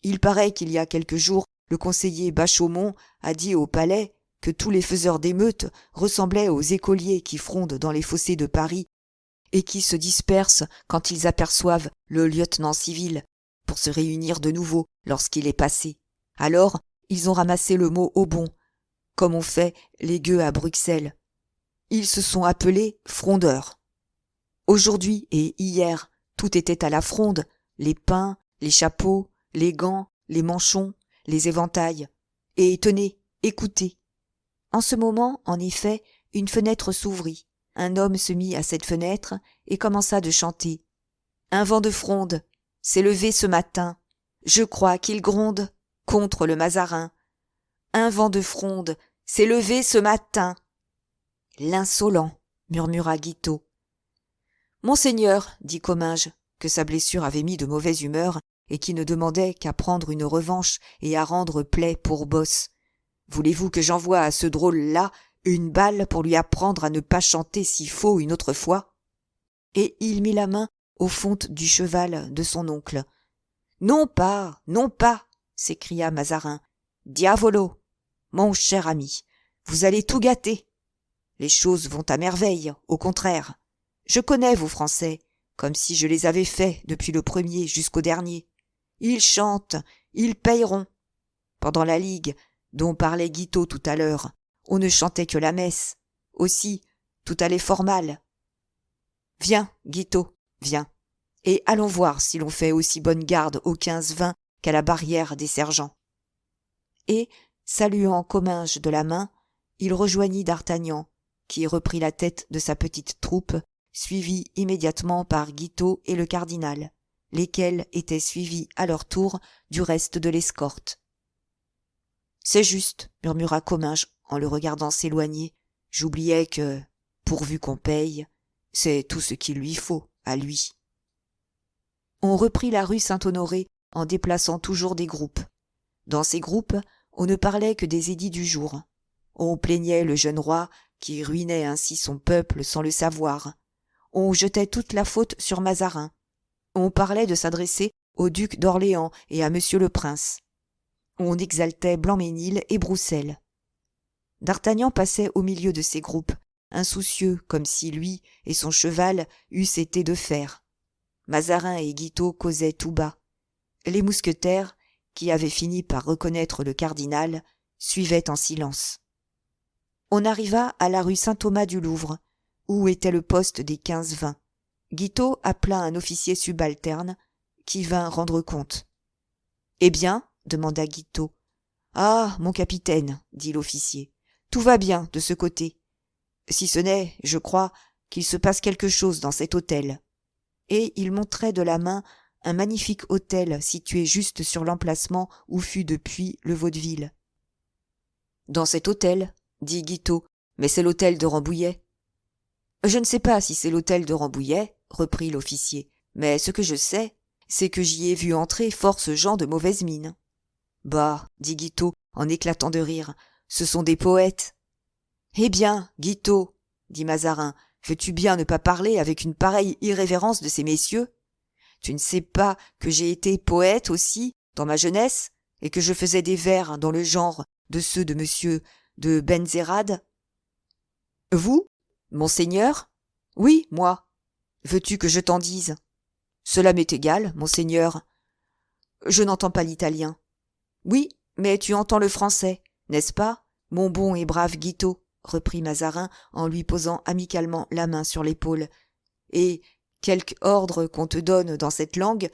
Il paraît qu'il y a quelques jours, le conseiller Bachaumont a dit au palais que tous les faiseurs d'émeutes ressemblaient aux écoliers qui frondent dans les fossés de Paris et qui se dispersent quand ils aperçoivent le lieutenant civil pour se réunir de nouveau lorsqu'il est passé. Alors, ils ont ramassé le mot au bon, comme on fait les gueux à Bruxelles. Ils se sont appelés frondeurs. Aujourd'hui et hier, tout était à la fronde, les pains, les chapeaux, les gants, les manchons, les éventails. Et tenez, écoutez. En ce moment, en effet, une fenêtre s'ouvrit. Un homme se mit à cette fenêtre et commença de chanter. Un vent de fronde s'est levé ce matin. Je crois qu'il gronde contre le Mazarin. Un vent de fronde s'est levé ce matin. L'insolent, murmura Guitaut. Monseigneur, dit Comminges, que sa blessure avait mis de mauvaise humeur et qui ne demandait qu'à prendre une revanche et à rendre plaie pour bosse. Voulez-vous que j'envoie à ce drôle-là une balle pour lui apprendre à ne pas chanter si faux une autre fois ? Et il mit la main aux fontes du cheval de son oncle. Non pas, s'écria Mazarin. Diavolo, mon cher ami, vous allez tout gâter. Les choses vont à merveille, au contraire. Je connais vos Français, comme si je les avais faits depuis le premier jusqu'au dernier. Ils chantent, ils payeront. Pendant la Ligue, dont parlait Guitaut tout à l'heure, on ne chantait que la messe. Aussi, tout allait fort mal. Viens, Guitaut, viens, et allons voir si l'on fait aussi bonne garde au 15-20 qu'à la barrière des sergents. Et, saluant Comminges de la main, il rejoignit d'Artagnan, qui reprit la tête de sa petite troupe, suivi immédiatement par Guitaut et le cardinal, lesquels étaient suivis à leur tour du reste de l'escorte. « C'est juste, murmura Comminges en le regardant s'éloigner. J'oubliais que, pourvu qu'on paye, c'est tout ce qu'il lui faut, à lui. » On reprit la rue Saint-Honoré en déplaçant toujours des groupes. Dans ces groupes, on ne parlait que des édits du jour. On plaignait le jeune roi qui ruinait ainsi son peuple sans le savoir. On jetait toute la faute sur Mazarin. On parlait de s'adresser au duc d'Orléans et à monsieur le prince. On exaltait Blancmesnil et Broussel. D'Artagnan passait au milieu de ces groupes, insoucieux comme si lui et son cheval eussent été de fer. Mazarin et Guitaut causaient tout bas. Les mousquetaires, qui avaient fini par reconnaître le cardinal, suivaient en silence. On arriva à la rue Saint-Thomas-du-Louvre, où était le poste des 15-20. Guitaut appela un officier subalterne, qui vint rendre compte. « Eh bien ?» demanda Guiteau. « Ah, mon capitaine, dit l'officier, tout va bien de ce côté. Si ce n'est, je crois, qu'il se passe quelque chose dans cet hôtel. » Et il montrait de la main un magnifique hôtel situé juste sur l'emplacement où fut depuis le vaudeville. « Dans cet hôtel, dit Guiteau, mais c'est l'hôtel de Rambouillet. »« Je ne sais pas si c'est l'hôtel de Rambouillet, reprit l'officier, mais ce que je sais, c'est que j'y ai vu entrer force gens de mauvaise mine. »« Bah, dit Guiteau, en éclatant de rire, ce sont des poètes. »« Eh bien, Guiteau, dit Mazarin, veux-tu bien ne pas parler avec une pareille irrévérence de ces messieurs? Tu ne sais pas que j'ai été poète aussi, dans ma jeunesse, et que je faisais des vers dans le genre de ceux de monsieur de Benzérade? »« Vous, monseigneur? »« Oui, moi. Veux-tu que je t'en dise? »« Cela m'est égal, monseigneur. »« Je n'entends pas l'italien. »« Oui, mais tu entends le français, n'est-ce pas, mon bon et brave Guiteau ?» reprit Mazarin en lui posant amicalement la main sur l'épaule. « Et quelque ordre qu'on te donne dans cette langue,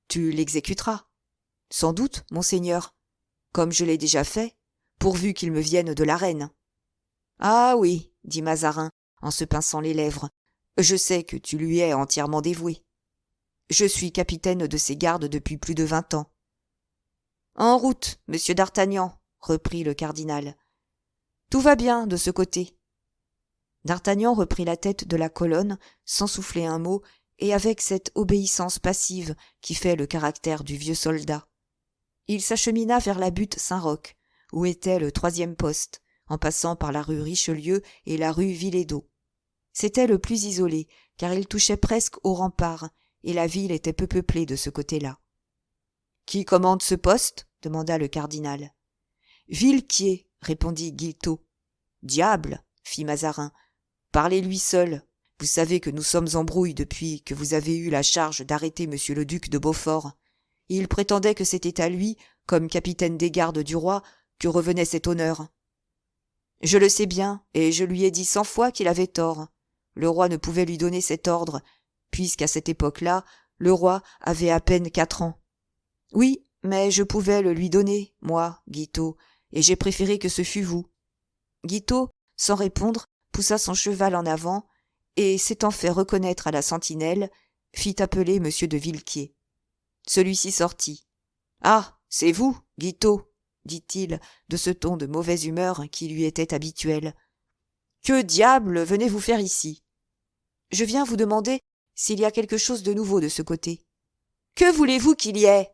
tu l'exécuteras. Sans doute, monseigneur, comme je l'ai déjà fait, pourvu qu'il me vienne de la reine. »« Ah oui, dit Mazarin, en se pinçant les lèvres, je sais que tu lui es entièrement dévoué. Je suis capitaine de ses gardes depuis plus de 20 ans. »« En route, monsieur d'Artagnan, reprit le cardinal. Tout va bien de ce côté. » D'Artagnan reprit la tête de la colonne sans souffler un mot et avec cette obéissance passive qui fait le caractère du vieux soldat. Il s'achemina vers la butte Saint-Roch, où était le 3e poste, en passant par la rue Richelieu et la rue Villédot. C'était le plus isolé, car il touchait presque aux remparts, et la ville était peu peuplée de ce côté-là. « Qui commande ce poste ? » demanda le cardinal. « Villequier, répondit Guiteau. « Diable, fit Mazarin, parlez-lui seul. Vous savez que nous sommes en brouille depuis que vous avez eu la charge d'arrêter monsieur le duc de Beaufort. Il prétendait que c'était à lui, comme capitaine des gardes du roi, que revenait cet honneur. Je le sais bien, et je lui ai dit 100 fois qu'il avait tort. Le roi ne pouvait lui donner cet ordre, puisqu'à cette époque-là, le roi avait à peine 4 ans. Oui, mais je pouvais le lui donner, moi, Guiteau, et j'ai préféré que ce fût vous. » Guiteau, sans répondre, poussa son cheval en avant, et, s'étant fait reconnaître à la sentinelle, fit appeler M. de Villequier. Celui-ci sortit. « Ah, c'est vous, Guiteau, dit-il, de ce ton de mauvaise humeur qui lui était habituel. « Que diable venez-vous faire ici ? » « Je viens vous demander s'il y a quelque chose de nouveau de ce côté. »« Que voulez-vous qu'il y ait ?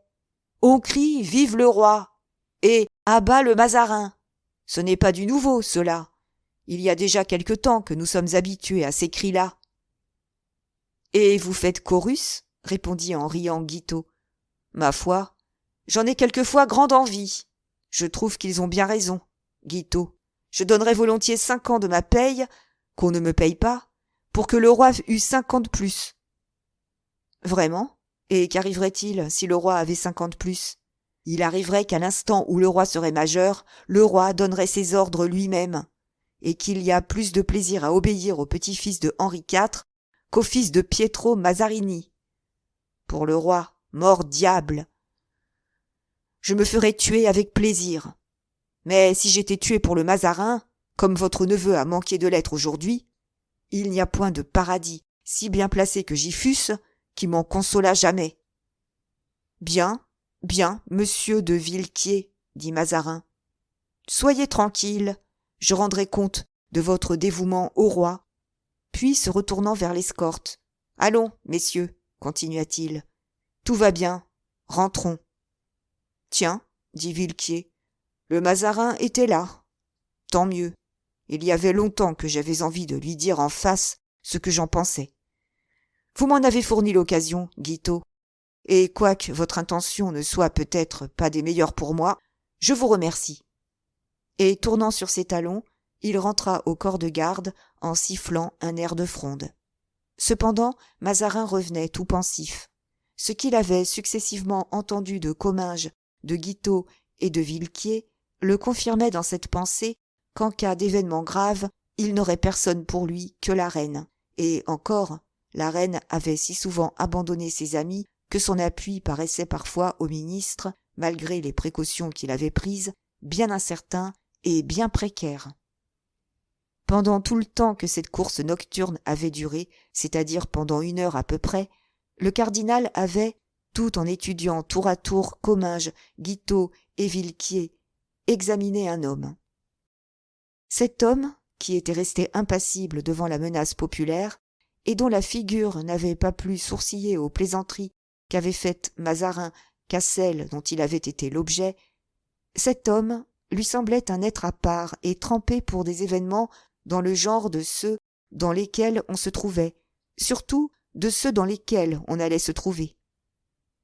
On crie « Vive le roi !» et « À bas le Mazarin !» Ce n'est pas du nouveau, cela. Il y a déjà quelque temps que nous sommes habitués à ces cris-là. « Et vous faites chorus ? » répondit en riant Guiteau. « Ma foi, j'en ai quelquefois grande envie. Je trouve qu'ils ont bien raison, Guiteau. Je donnerais volontiers 5 ans de ma paye, qu'on ne me paye pas, pour que le roi eût 50 plus. » « Vraiment ? Et qu'arriverait-il si le roi avait 50 plus ? Il arriverait qu'à l'instant où le roi serait majeur, le roi donnerait ses ordres lui-même, et qu'il y a plus de plaisir à obéir au petit-fils de Henri IV qu'au fils de Pietro Mazarini. Pour le roi, mort diable ! Je me ferais tuer avec plaisir. Mais si j'étais tué pour le Mazarin, comme votre neveu a manqué de l'être aujourd'hui, il n'y a point de paradis, si bien placé que j'y fusse, qui m'en consolât jamais. »« Bien, bien, monsieur de Villequier, dit Mazarin. Soyez tranquille, je rendrai compte de votre dévouement au roi. » Puis, se retournant vers l'escorte. « Allons, messieurs, continua-t-il. Tout va bien, rentrons. »« Tiens, dit Villequier, le Mazarin était là. Tant mieux. Il y avait longtemps que j'avais envie de lui dire en face ce que j'en pensais. Vous m'en avez fourni l'occasion, Guiteau, et quoique votre intention ne soit peut-être pas des meilleures pour moi, je vous remercie. » Et tournant sur ses talons, il rentra au corps de garde en sifflant un air de fronde. Cependant, Mazarin revenait tout pensif. Ce qu'il avait successivement entendu de Comminges, de Guiteau et de Villequier le confirmait dans cette pensée qu'en cas d'événement grave, il n'aurait personne pour lui que la reine. Et encore, la reine avait si souvent abandonné ses amis que son appui paraissait parfois au ministre, malgré les précautions qu'il avait prises, bien incertain et bien précaire. Pendant tout le temps que cette course nocturne avait duré, c'est-à-dire pendant 1 heure à peu près, le cardinal avait, tout en étudiant tour à tour Comminges, Guitaut et Villequier, examiné un homme. Cet homme, qui était resté impassible devant la menace populaire, et dont la figure n'avait pas plus sourcillé aux plaisanteries qu'avaient faites Mazarin qu'à celles dont il avait été l'objet, cet homme lui semblait un être à part et trempé pour des événements dans le genre de ceux dans lesquels on se trouvait, surtout de ceux dans lesquels on allait se trouver.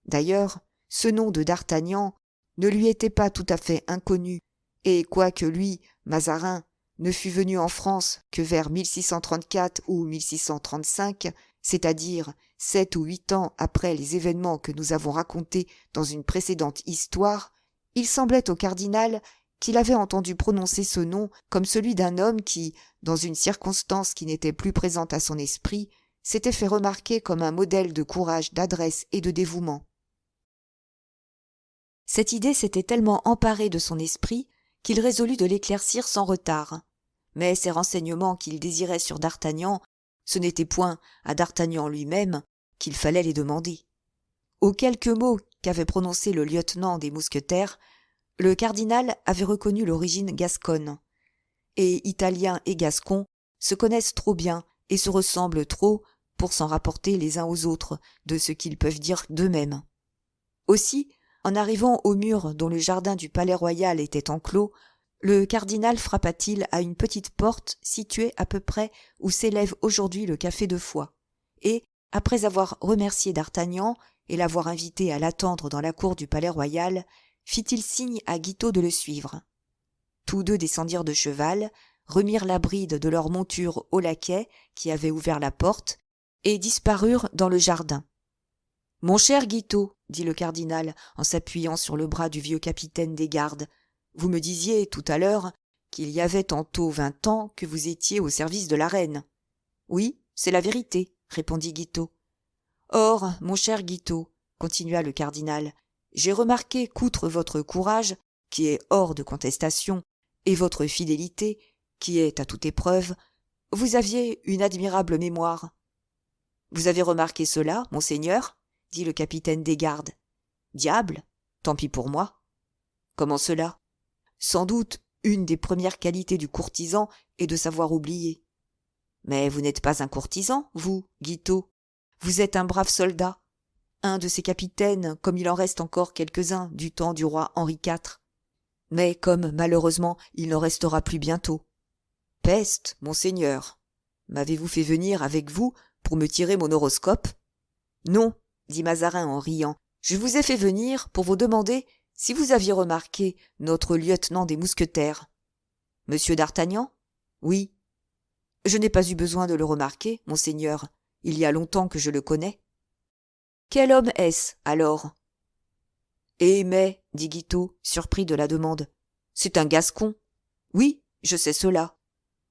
D'ailleurs, ce nom de d'Artagnan ne lui était pas tout à fait inconnu, et quoique lui, Mazarin, ne fût venu en France que vers 1634 ou 1635, c'est-à-dire 7 ou 8 ans après les événements que nous avons racontés dans une précédente histoire, il semblait au cardinal qu'il avait entendu prononcer ce nom comme celui d'un homme qui, dans une circonstance qui n'était plus présente à son esprit, s'était fait remarquer comme un modèle de courage, d'adresse et de dévouement. Cette idée s'était tellement emparée de son esprit qu'il résolut de l'éclaircir sans retard. Mais ces renseignements qu'il désirait sur d'Artagnan, ce n'était point à d'Artagnan lui-même qu'il fallait les demander. Aux quelques mots qu'avait prononcés le lieutenant des mousquetaires, le cardinal avait reconnu l'origine gasconne. Et Italiens et Gascons se connaissent trop bien et se ressemblent trop pour s'en rapporter les uns aux autres de ce qu'ils peuvent dire d'eux-mêmes. Aussi, en arrivant au mur dont le jardin du Palais-Royal était enclos, le cardinal frappa-t-il à une petite porte située à peu près où s'élève aujourd'hui le café de Foix, et, après avoir remercié d'Artagnan et l'avoir invité à l'attendre dans la cour du Palais-Royal, fit-il signe à Guitaut de le suivre. Tous deux descendirent de cheval, remirent la bride de leur monture au laquais qui avait ouvert la porte, et disparurent dans le jardin. « Mon cher Guitaut, dit le cardinal en s'appuyant sur le bras du vieux capitaine des gardes, vous me disiez tout à l'heure qu'il y avait tantôt 20 ans que vous étiez au service de la reine. Oui, c'est la vérité, répondit Guitaut. Or, mon cher Guitaut, continua le cardinal, j'ai remarqué qu'outre votre courage, qui est hors de contestation, et votre fidélité, qui est à toute épreuve, vous aviez une admirable mémoire. Vous avez remarqué cela, monseigneur, dit le capitaine des gardes. Diable, tant pis pour moi. Comment cela? Sans doute, une des premières qualités du courtisan est de savoir oublier. Mais vous n'êtes pas un courtisan, vous, Guitaut. Vous êtes un brave soldat, un de ces capitaines, comme il en reste encore quelques-uns du temps du roi Henri IV. Mais comme, malheureusement, il n'en restera plus bientôt. Peste, monseigneur. M'avez-vous fait venir avec vous pour me tirer mon horoscope? Non, dit Mazarin en riant. Je vous ai fait venir pour vous demander si vous aviez remarqué notre lieutenant des mousquetaires. Monsieur d'Artagnan? Oui. Je n'ai pas eu besoin de le remarquer, monseigneur. Il y a longtemps que je le connais. Quel homme est-ce, alors? Eh mais, dit Guitaut, surpris de la demande, c'est un Gascon. Oui, je sais cela.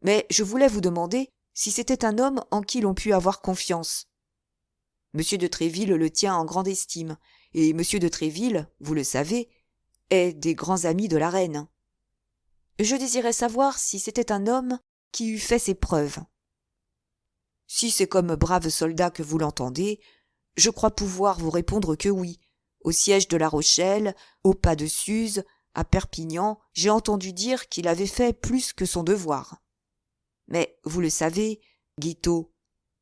Mais je voulais vous demander si c'était un homme en qui l'on pût avoir confiance. Monsieur de Tréville le tient en grande estime, et monsieur de Tréville, vous le savez, est des grands amis de la reine. Je désirais savoir si c'était un homme qui eût fait ses preuves. Si c'est comme brave soldat que vous l'entendez, je crois pouvoir vous répondre que oui. Au siège de La Rochelle, au pas de Suse, à Perpignan, j'ai entendu dire qu'il avait fait plus que son devoir. Mais, vous le savez, Guitaut,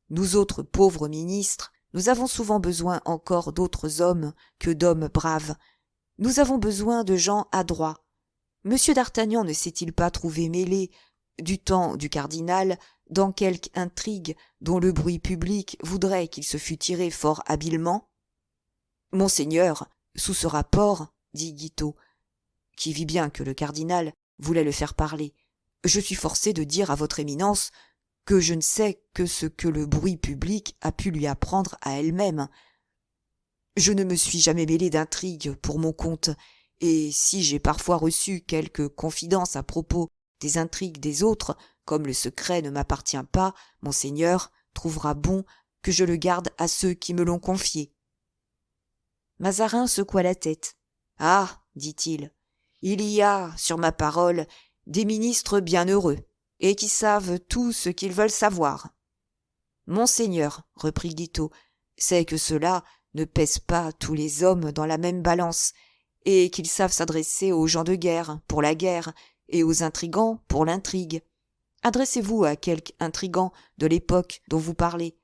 nous autres pauvres ministres, nous avons souvent besoin encore d'autres hommes que d'hommes braves. Nous avons besoin de gens adroits. Monsieur d'Artagnan ne s'est-il pas trouvé mêlé, du temps du cardinal, dans quelque intrigue dont le bruit public voudrait qu'il se fût tiré fort habilement? Monseigneur, sous ce rapport, dit Guitaut, qui vit bien que le cardinal voulait le faire parler, je suis forcé de dire à votre éminence que je ne sais que ce que le bruit public a pu lui apprendre à elle-même. Je ne me suis jamais mêlé d'intrigue pour mon compte, et si j'ai parfois reçu quelques confidences à propos des intrigues des autres, comme le secret ne m'appartient pas, monseigneur trouvera bon que je le garde à ceux qui me l'ont confié. Mazarin secoua la tête. « Ah, dit-il, il y a, sur ma parole, des ministres bien heureux, et qui savent tout ce qu'ils veulent savoir. »« Monseigneur, reprit Guitaut, c'est que ceux-là ne pèsent pas tous les hommes dans la même balance, et qu'ils savent s'adresser aux gens de guerre pour la guerre, et aux intrigants pour l'intrigue. Adressez-vous à quelque intrigant de l'époque dont vous parlez,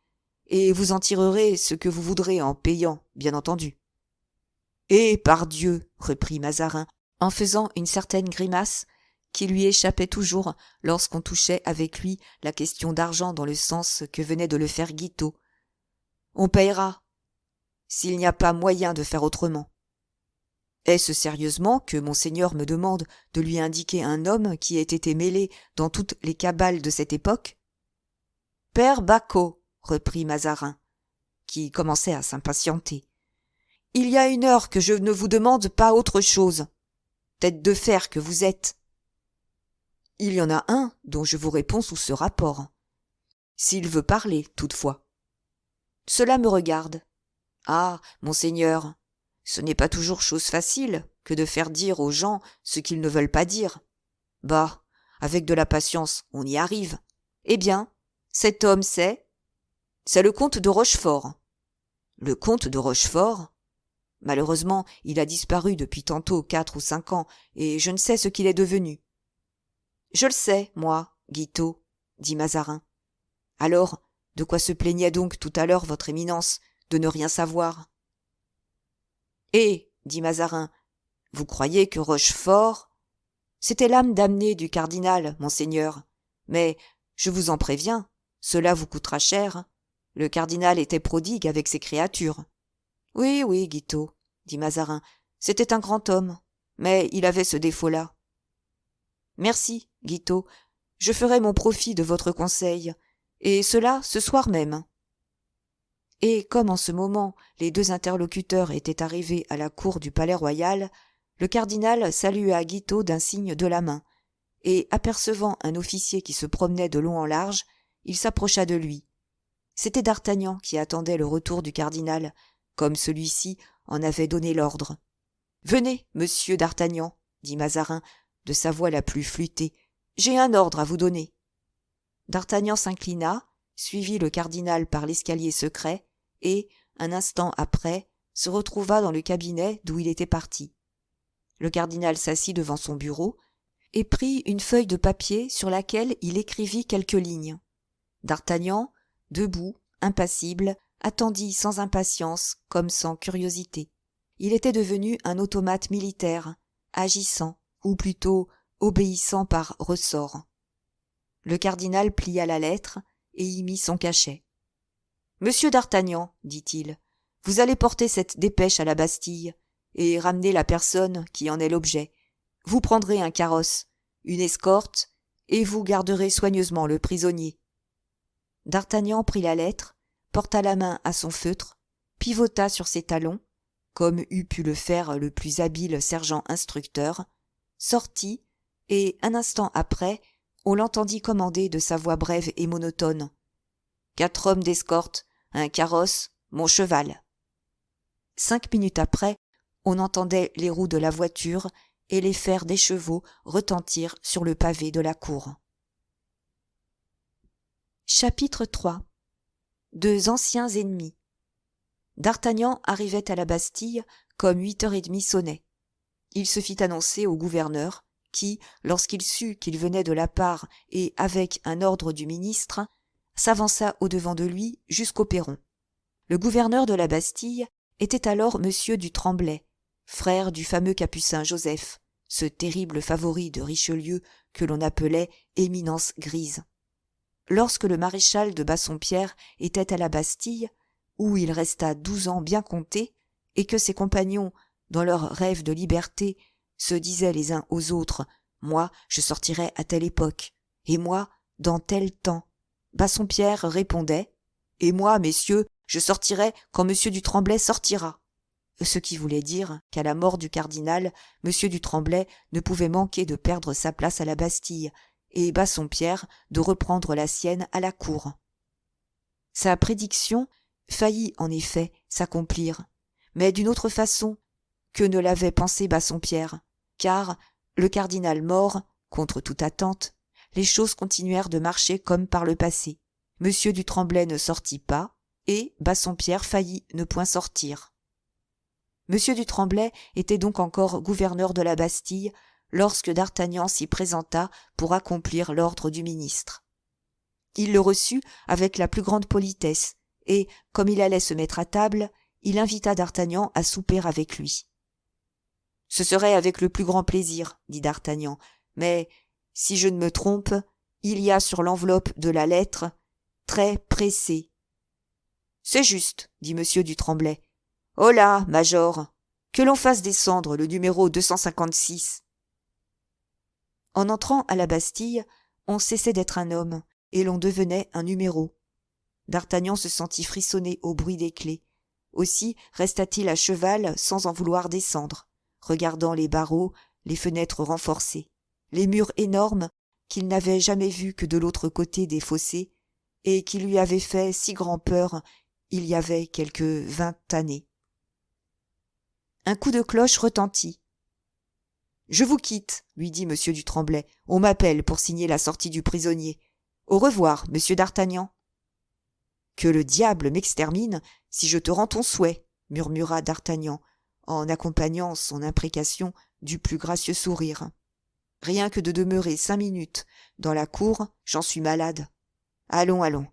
et vous en tirerez ce que vous voudrez en payant, bien entendu. »« Et par Dieu, reprit Mazarin, en faisant une certaine grimace qui lui échappait toujours lorsqu'on touchait avec lui la question d'argent dans le sens que venait de le faire Guitaut. « On payera, s'il n'y a pas moyen de faire autrement. » Est-ce sérieusement que monseigneur me demande de lui indiquer un homme qui ait été mêlé dans toutes les cabales de cette époque ? Père Bacot, reprit Mazarin, qui commençait à s'impatienter, il y a une heure que je ne vous demande pas autre chose. Tête de fer que vous êtes. Il y en a un dont je vous réponds sous ce rapport. S'il veut parler, toutefois. Cela me regarde. Ah, monseigneur, ce n'est pas toujours chose facile que de faire dire aux gens ce qu'ils ne veulent pas dire. Bah, avec de la patience, on y arrive. Eh bien, cet homme c'est le comte de Rochefort. Le comte de Rochefort ? Malheureusement, il a disparu depuis tantôt 4 ou 5 ans, et je ne sais ce qu'il est devenu. Je le sais, moi, Guitaut, dit Mazarin. Alors, de quoi se plaignait donc tout à l'heure votre éminence de ne rien savoir ? Eh, dit Mazarin, vous croyez que Rochefort... C'était l'âme damnée du cardinal, monseigneur. Mais, je vous en préviens, cela vous coûtera cher. Le cardinal était prodigue avec ses créatures. Oui, oui, Guitaut, dit Mazarin, c'était un grand homme, mais il avait ce défaut-là. Merci, Guitaut, je ferai mon profit de votre conseil, et cela ce soir même. Et comme en ce moment les deux interlocuteurs étaient arrivés à la cour du Palais-Royal, le cardinal salua Guitaut d'un signe de la main, et apercevant un officier qui se promenait de long en large, il s'approcha de lui. C'était d'Artagnan qui attendait le retour du cardinal, comme celui-ci en avait donné l'ordre. « Venez, monsieur d'Artagnan, dit Mazarin, de sa voix la plus flûtée, j'ai un ordre à vous donner. » D'Artagnan s'inclina, suivit le cardinal par l'escalier secret, et, un instant après, se retrouva dans le cabinet d'où il était parti. Le cardinal s'assit devant son bureau, et prit une feuille de papier sur laquelle il écrivit quelques lignes. D'Artagnan, debout, impassible, attendit sans impatience comme sans curiosité. Il était devenu un automate militaire, agissant, ou plutôt obéissant par ressort. Le cardinal plia la lettre et y mit son cachet. « Monsieur d'Artagnan, dit-il, vous allez porter cette dépêche à la Bastille et ramener la personne qui en est l'objet. Vous prendrez un carrosse, une escorte, et vous garderez soigneusement le prisonnier. » D'Artagnan prit la lettre, porta la main à son feutre, pivota sur ses talons, comme eût pu le faire le plus habile sergent instructeur, sortit, et un instant après, on l'entendit commander de sa voix brève et monotone. « 4 hommes d'escorte, un carrosse, mon cheval. » 5 minutes après, on entendait les roues de la voiture et les fers des chevaux retentir sur le pavé de la cour. Chapitre 3. 2 anciens ennemis. D'Artagnan arrivait à la Bastille comme 8h30 sonnaient. Il se fit annoncer au gouverneur, qui, lorsqu'il sut qu'il venait de la part et avec un ordre du ministre, s'avança au-devant de lui jusqu'au perron. Le gouverneur de la Bastille était alors monsieur du Tremblay, frère du fameux capucin Joseph, ce terrible favori de Richelieu que l'on appelait Éminence grise. Lorsque le maréchal de Bassompierre était à la Bastille, où il resta 12 ans bien comptés, et que ses compagnons, dans leur rêve de liberté, se disaient les uns aux autres « Moi, je sortirai à telle époque, et moi, dans tel temps », Bassompierre répondait « Et moi, messieurs, je sortirai quand monsieur du Tremblay sortira », ce qui voulait dire qu'à la mort du cardinal, monsieur du Tremblay ne pouvait manquer de perdre sa place à la Bastille, et Bassompierre de reprendre la sienne à la cour. Sa prédiction faillit en effet s'accomplir, mais d'une autre façon que ne l'avait pensé Bassompierre, car, le cardinal mort, contre toute attente, les choses continuèrent de marcher comme par le passé. M. du Tremblay ne sortit pas, et Bassompierre faillit ne point sortir. M. du Tremblay était donc encore gouverneur de la Bastille lorsque d'Artagnan s'y présenta pour accomplir l'ordre du ministre. Il le reçut avec la plus grande politesse, et, comme il allait se mettre à table, il invita d'Artagnan à souper avec lui. « Ce serait avec le plus grand plaisir, dit d'Artagnan, mais, si je ne me trompe, il y a sur l'enveloppe de la lettre « Très pressé ». « C'est juste, dit M. du Tremblay. « Holà, major, que l'on fasse descendre le numéro 256. » En entrant à la Bastille, on cessait d'être un homme, et l'on devenait un numéro. D'Artagnan se sentit frissonner au bruit des clés. Aussi resta-t-il à cheval sans en vouloir descendre, regardant les barreaux, les fenêtres renforcées, les murs énormes qu'il n'avait jamais vus que de l'autre côté des fossés, et qui lui avaient fait si grand peur il y avait quelque 20 années. Un coup de cloche retentit. « Je vous quitte, lui dit M. du Tremblay. On m'appelle pour signer la sortie du prisonnier. Au revoir, monsieur d'Artagnan. »« Que le diable m'extermine si je te rends ton souhait, murmura d'Artagnan, en accompagnant son imprécation du plus gracieux sourire. Rien que de demeurer 5 minutes dans la cour, j'en suis malade. Allons, allons.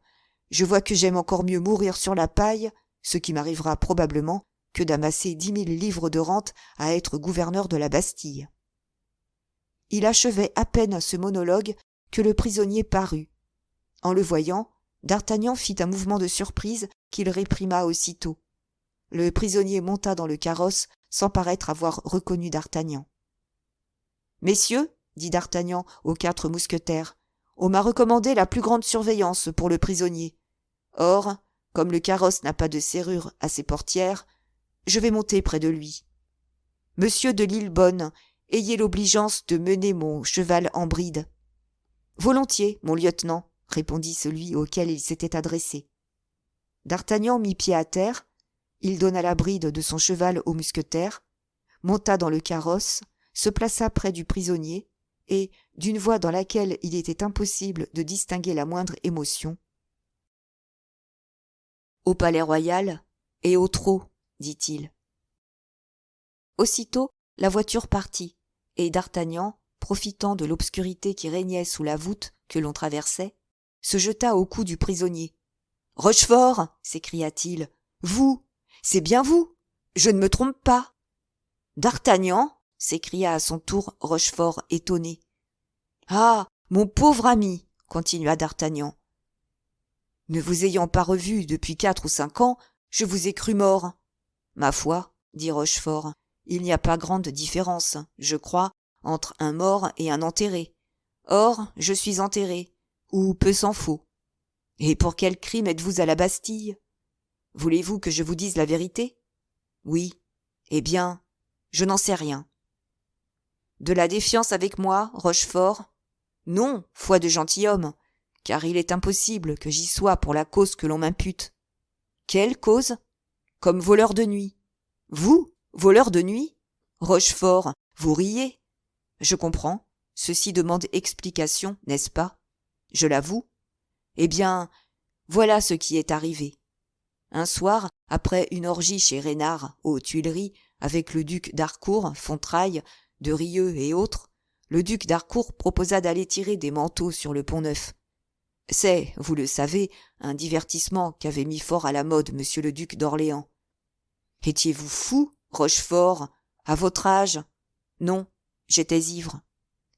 Je vois que j'aime encore mieux mourir sur la paille, ce qui m'arrivera probablement, que d'amasser 10 000 livres de rente à être gouverneur de la Bastille. » Il achevait à peine ce monologue que le prisonnier parut. En le voyant, d'Artagnan fit un mouvement de surprise qu'il réprima aussitôt. Le prisonnier monta dans le carrosse sans paraître avoir reconnu d'Artagnan. « Messieurs, dit d'Artagnan aux 4 mousquetaires, on m'a recommandé la plus grande surveillance pour le prisonnier. Or, comme le carrosse n'a pas de serrure à ses portières, je vais monter près de lui. Monsieur de Lillebonne, ayez l'obligeance de mener mon cheval en bride. »« Volontiers, mon lieutenant, » répondit celui auquel il s'était adressé. D'Artagnan mit pied à terre, il donna la bride de son cheval au mousquetaire, monta dans le carrosse, se plaça près du prisonnier, et, d'une voix dans laquelle il était impossible de distinguer la moindre émotion, « Au Palais-Royal et au trot, dit-il. » Aussitôt, la voiture partit, et d'Artagnan, profitant de l'obscurité qui régnait sous la voûte que l'on traversait, se jeta au cou du prisonnier. « Rochefort !» s'écria-t-il. « Vous ! C'est bien vous ! Je ne me trompe pas !»« D'Artagnan !» s'écria à son tour Rochefort étonné. « Ah, mon pauvre ami !» continua d'Artagnan. « Ne vous ayant pas revu depuis 4 ou 5 ans, je vous ai cru mort. »« Ma foi, dit Rochefort, il n'y a pas grande différence, je crois, entre un mort et un enterré. Or, je suis enterré, ou peu s'en faut. Et pour quel crime êtes-vous à la Bastille? Voulez-vous que je vous dise la vérité? Oui. Eh bien, je n'en sais rien. De la défiance avec moi, Rochefort? Non, foi de gentilhomme, car il est impossible que j'y sois pour la cause que l'on m'impute. Quelle cause? Comme voleur de nuit. Vous, voleur de nuit? Rochefort, vous riez. Je comprends, ceci demande explication, n'est-ce pas? Je l'avoue. Eh bien, voilà ce qui est arrivé. Un soir, après une orgie chez Reynard, aux Tuileries, avec le duc d'Harcourt, Fontrailles, de Rieux et autres, le duc d'Harcourt proposa d'aller tirer des manteaux sur le Pont-Neuf. C'est, vous le savez, un divertissement qu'avait mis fort à la mode monsieur le duc d'Orléans. Étiez-vous fou, Rochefort, à votre âge? Non, j'étais ivre.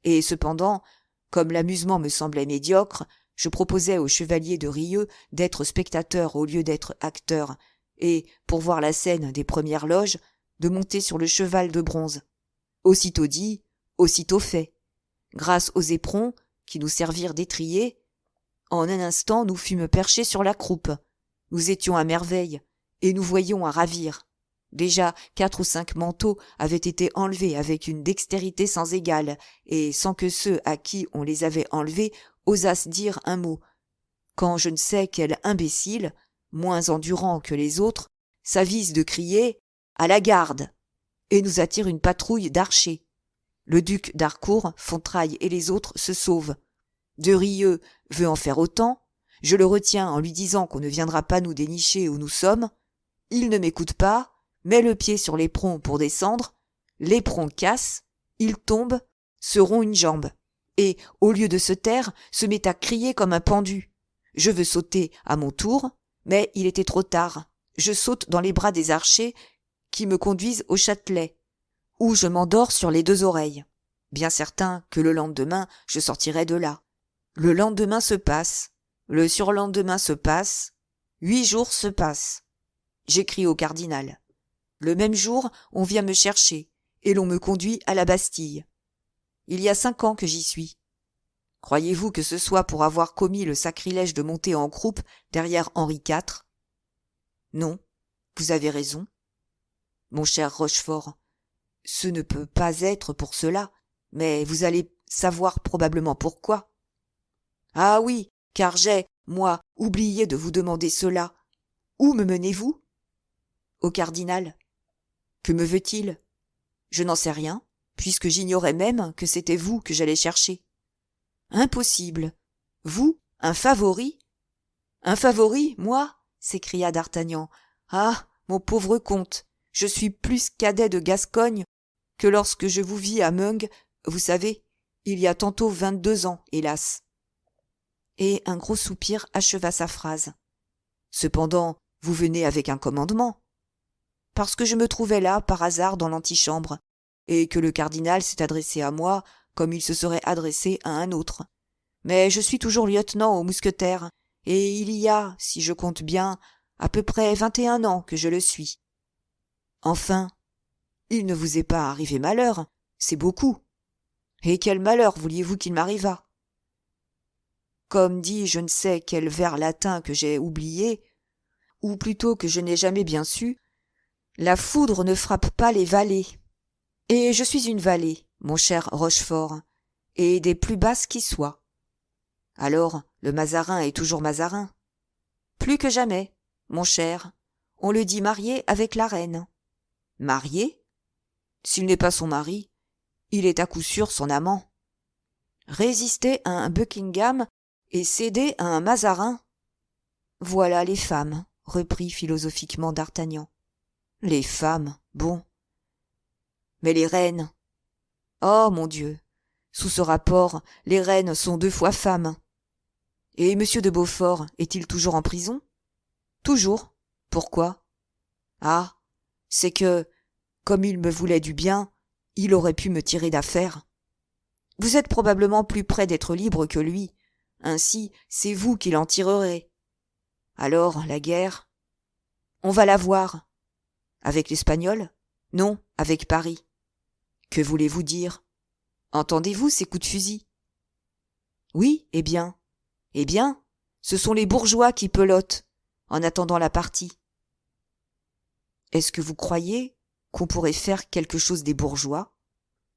Et cependant, comme l'amusement me semblait médiocre, je proposais au chevalier de Rieux d'être spectateur au lieu d'être acteur, et, pour voir la scène des premières loges, de monter sur le cheval de bronze. Aussitôt dit, aussitôt fait. Grâce aux éperons, qui nous servirent d'étriers, en un instant nous fûmes perchés sur la croupe. Nous étions à merveille, et nous voyions à ravir. Déjà 4 ou 5 manteaux avaient été enlevés avec une dextérité sans égale, et sans que ceux à qui on les avait enlevés osassent dire un mot, quand je ne sais quel imbécile, moins endurant que les autres, s'avise de crier à la garde !» et nous attire une patrouille d'archers. Le duc d'Harcourt, Fontrailles et les autres se sauvent. De Rieux veut en faire autant. Je le retiens en lui disant qu'on ne viendra pas nous dénicher où nous sommes. Il ne m'écoute pas, met le pied sur l'éperon pour descendre. L'éperon casse, il tombe, se rompt une jambe. Et, au lieu de se taire, se met à crier comme un pendu. Je veux sauter à mon tour, mais il était trop tard. Je saute dans les bras des archers qui me conduisent au Châtelet, où je m'endors sur les 2 oreilles, bien certain que le lendemain je sortirai de là. Le lendemain se passe, le surlendemain se passe, 8 jours se passent. J'écris au cardinal. Le même jour, on vient me chercher, et l'on me conduit à la Bastille. Il y a 5 ans que j'y suis. Croyez-vous que ce soit pour avoir commis le sacrilège de monter en croupe derrière Henri IV ? Non, vous avez raison. Mon cher Rochefort, ce ne peut pas être pour cela, mais vous allez savoir probablement pourquoi. Ah oui, car j'ai, moi, oublié de vous demander cela. Où me menez-vous ? Au cardinal. Que me veut-il ? Je n'en sais rien, puisque j'ignorais même que c'était vous que j'allais chercher. Impossible. Vous, un favori ? Un favori, moi ? S'écria d'Artagnan. Ah, mon pauvre comte, je suis plus cadet de Gascogne que lorsque je vous vis à Meung, vous savez, il y a tantôt 22 ans, hélas. Et un gros soupir acheva sa phrase. Cependant, vous venez avec un commandement. Parce que je me trouvais là, par hasard, dans l'antichambre, et que le cardinal s'est adressé à moi comme il se serait adressé à un autre. Mais je suis toujours lieutenant aux mousquetaires, et il y a, si je compte bien, à peu près 21 ans que je le suis. Enfin, il ne vous est pas arrivé malheur, c'est beaucoup. Et quel malheur vouliez-vous qu'il m'arrivât ? Comme dit je ne sais quel vers latin que j'ai oublié, ou plutôt que je n'ai jamais bien su, la foudre ne frappe pas les vallées. Et je suis une vallée, mon cher Rochefort, et des plus basses qui soient. Alors, le Mazarin est toujours Mazarin. Plus que jamais, mon cher, on le dit marié avec la reine. Marié ? S'il n'est pas son mari, il est à coup sûr son amant. Résister à un Buckingham et céder à un Mazarin. Voilà les femmes, reprit philosophiquement d'Artagnan. Les femmes, bon. Mais les reines. Oh, mon Dieu, sous ce rapport, les reines sont 2 fois femmes. Et M. de Beaufort est-il toujours en prison ? Toujours. Pourquoi ? Ah, c'est que, comme il me voulait du bien, il aurait pu me tirer d'affaire. Vous êtes probablement plus près d'être libre que lui. Ainsi, c'est vous qui l'en tirerez. Alors, la guerre ? On va la voir. Avec l'Espagnol ? Non, avec Paris. Que voulez-vous dire ? Entendez-vous ces coups de fusil ? Oui, eh bien, ce sont les bourgeois qui pelotent, en attendant la partie. Est-ce que vous croyez qu'on pourrait faire quelque chose des bourgeois ?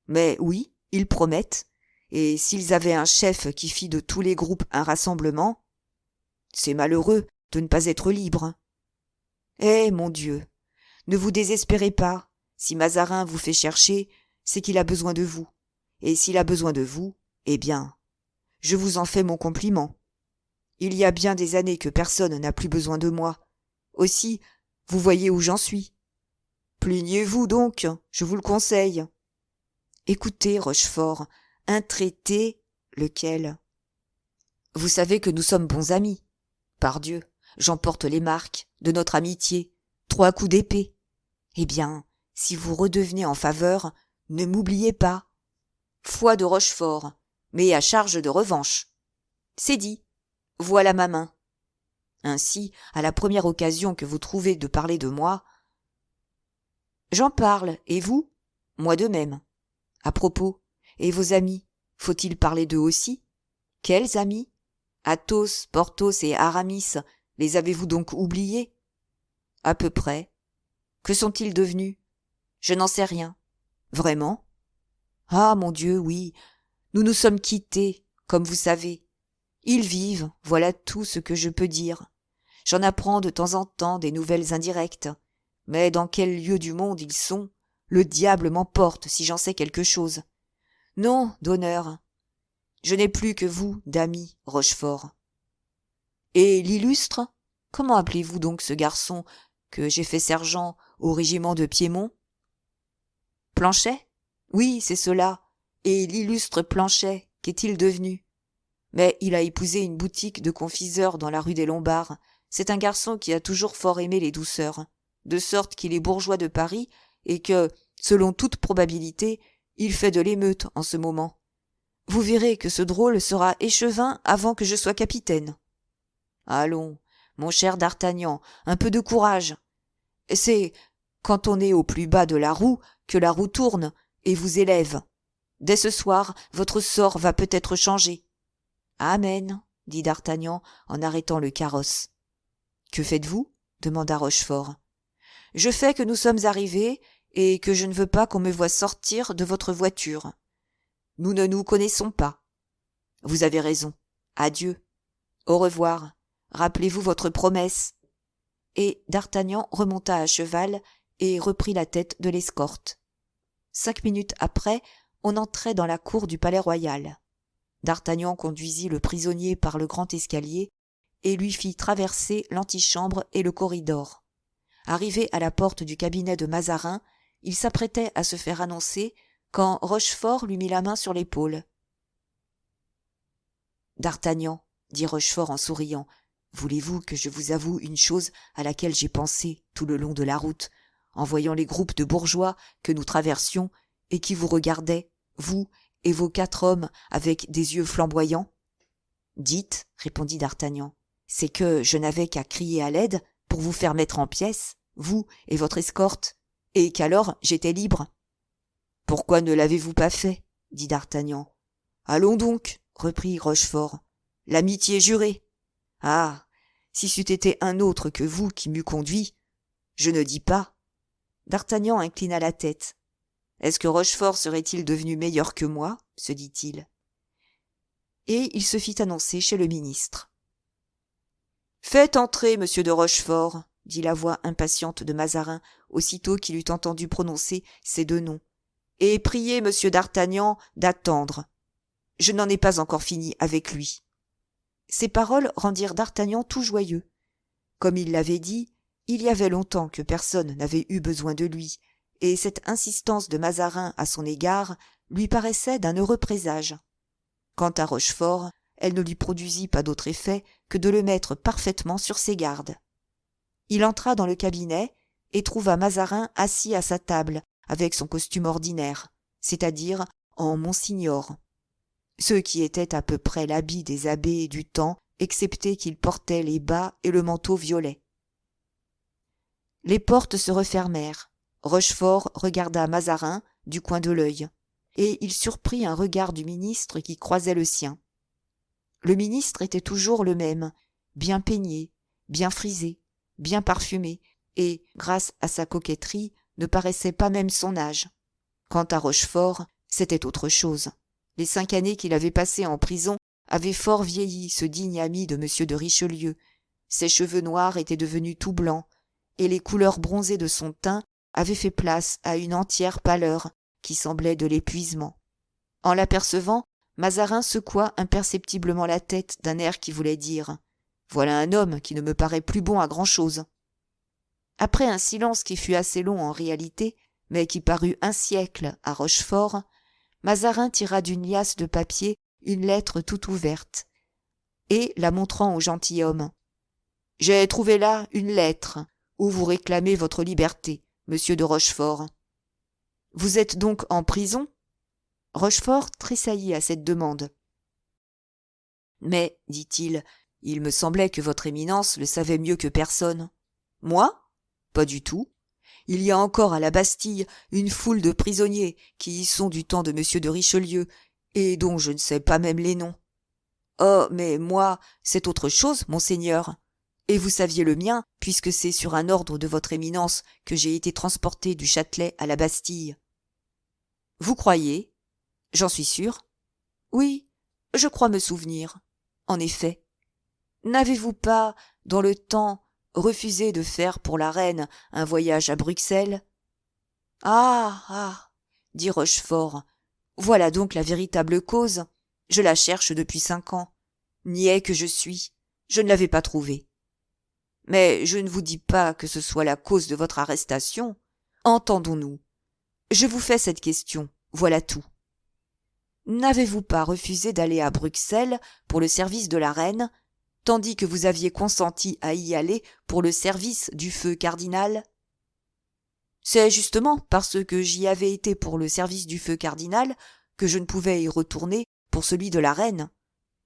Mais oui, ils promettent, et s'ils avaient un chef qui fit de tous les groupes un rassemblement, c'est malheureux de ne pas être libre. Eh, mon Dieu, ne vous désespérez pas, si Mazarin vous fait chercher, c'est qu'il a besoin de vous, et s'il a besoin de vous, eh bien, je vous en fais mon compliment. Il y a bien des années que personne n'a plus besoin de moi. Aussi, vous voyez où j'en suis. Plaignez-vous donc, je vous le conseille. Écoutez, Rochefort, un traité, lequel ? Vous savez que nous sommes bons amis. Pardieu, j'en porte les marques de notre amitié, 3 coups d'épée. Eh bien, si vous redevenez en faveur, ne m'oubliez pas. Foi de Rochefort, mais à charge de revanche. C'est dit. Voilà ma main. Ainsi, à la première occasion que vous trouvez de parler de moi, j'en parle, et vous ? Moi de même. À propos, et vos amis, faut-il parler d'eux aussi ? Quels amis ? Athos, Porthos et Aramis, les avez-vous donc oubliés ? À peu près. Que sont-ils devenus ? Je n'en sais rien. Vraiment ? Ah, mon Dieu, oui, nous nous sommes quittés, comme vous savez. Ils vivent, voilà tout ce que je peux dire. J'en apprends de temps en temps des nouvelles indirectes, Mais dans quel lieu du monde ils sont, le diable m'emporte si j'en sais quelque chose. Non, d'honneur. Je n'ai plus que vous, d'amis, Rochefort. Et l'illustre? Comment appelez-vous donc ce garçon que j'ai fait sergent au régiment de Piémont? Planchet? Oui, c'est cela. Et l'illustre Planchet, qu'est-il devenu? Mais il a épousé une boutique de confiseur dans la rue des Lombards. C'est un garçon qui a toujours fort aimé les douceurs, de sorte qu'il est bourgeois de Paris et que, selon toute probabilité, il fait de l'émeute en ce moment. Vous verrez que ce drôle sera échevin avant que je sois capitaine. Allons, mon cher d'Artagnan, un peu de courage. C'est quand on est au plus bas de la roue que la roue tourne et vous élève. Dès ce soir, votre sort va peut-être changer. Amen, dit d'Artagnan en arrêtant le carrosse. Que faites-vous? demanda Rochefort. Je fais que nous sommes arrivés et que je ne veux pas qu'on me voie sortir de votre voiture. Nous ne nous connaissons pas. Vous avez raison. Adieu. Au revoir. Rappelez-vous votre promesse. Et d'Artagnan remonta à cheval et reprit la tête de l'escorte. 5 minutes après, on entrait dans la cour du Palais-Royal. D'Artagnan conduisit le prisonnier par le grand escalier et lui fit traverser l'antichambre et le corridor. Arrivé à la porte du cabinet de Mazarin, il s'apprêtait à se faire annoncer quand Rochefort lui mit la main sur l'épaule. « D'Artagnan, dit Rochefort en souriant, voulez-vous que je vous avoue une chose à laquelle j'ai pensé tout le long de la route, en voyant les groupes de bourgeois que nous traversions et qui vous regardaient, vous et vos 4 hommes avec des yeux flamboyants? Dites, répondit d'Artagnan, c'est que je n'avais qu'à crier à l'aide pour vous faire mettre en pièces, vous et votre escorte, et qu'alors j'étais libre. Pourquoi ne l'avez-vous pas fait? Dit d'Artagnan. Allons donc, reprit Rochefort, l'amitié jurée. Ah, si c'eût été un autre que vous qui m'eût conduit, je ne dis pas. D'Artagnan inclina la tête. Est-ce que Rochefort serait-il devenu meilleur que moi? Se dit-il. Et il se fit annoncer chez le ministre. Faites entrer, monsieur de Rochefort, dit la voix impatiente de Mazarin, aussitôt qu'il eut entendu prononcer ces 2 noms, et priez monsieur d'Artagnan d'attendre. Je n'en ai pas encore fini avec lui. Ces paroles rendirent d'Artagnan tout joyeux. Comme il l'avait dit, il y avait longtemps que personne n'avait eu besoin de lui, et cette insistance de Mazarin à son égard lui paraissait d'un heureux présage. Quant à Rochefort, elle ne lui produisit pas d'autre effet que de le mettre parfaitement sur ses gardes. Il entra dans le cabinet et trouva Mazarin assis à sa table avec son costume ordinaire, c'est-à-dire en monsignore, ce qui était à peu près l'habit des abbés du temps, excepté qu'il portait les bas et le manteau violet. Les portes se refermèrent. Rochefort regarda Mazarin du coin de l'œil, et il surprit un regard du ministre qui croisait le sien. Le ministre était toujours le même, bien peigné, bien frisé, bien parfumé, et, grâce à sa coquetterie, ne paraissait pas même son âge. Quant à Rochefort, c'était autre chose. Les 5 années qu'il avait passées en prison avaient fort vieilli ce digne ami de M. de Richelieu. Ses cheveux noirs étaient devenus tout blancs, et les couleurs bronzées de son teint avaient fait place à une entière pâleur qui semblait de l'épuisement. En l'apercevant, Mazarin secoua imperceptiblement la tête d'un air qui voulait dire « Voilà un homme qui ne me paraît plus bon à grand-chose ». Après un silence qui fut assez long en réalité, mais qui parut un siècle à Rochefort, Mazarin tira d'une liasse de papier une lettre toute ouverte, et la montrant au gentilhomme. « J'ai trouvé là une lettre où vous réclamez votre liberté, monsieur de Rochefort. »« Vous êtes donc en prison ?» Rochefort tressaillit à cette demande. « Mais, dit-il, il me semblait que votre éminence le savait mieux que personne. »« Moi ? Pas du tout. Il y a encore à la Bastille une foule de prisonniers qui y sont du temps de monsieur de Richelieu, et dont je ne sais pas même les noms. Oh, mais moi, c'est autre chose, monseigneur. Et vous saviez le mien, puisque c'est sur un ordre de votre éminence que j'ai été transporté du Châtelet à la Bastille. »« Vous croyez ? J'en suis sûr. »« Oui, je crois me souvenir. En effet. N'avez-vous pas, dans le temps, refuser de faire pour la reine un voyage à Bruxelles. Ah, ah, dit Rochefort, voilà donc la véritable cause. Je la cherche depuis 5 ans. Niais que je suis, je ne l'avais pas trouvée. Mais je ne vous dis pas que ce soit la cause de votre arrestation. Entendons-nous. Je vous fais cette question, voilà tout. N'avez-vous pas refusé d'aller à Bruxelles pour le service de la reine, tandis que vous aviez consenti à y aller pour le service du feu cardinal? C'est justement parce que j'y avais été pour le service du feu cardinal que je ne pouvais y retourner pour celui de la reine.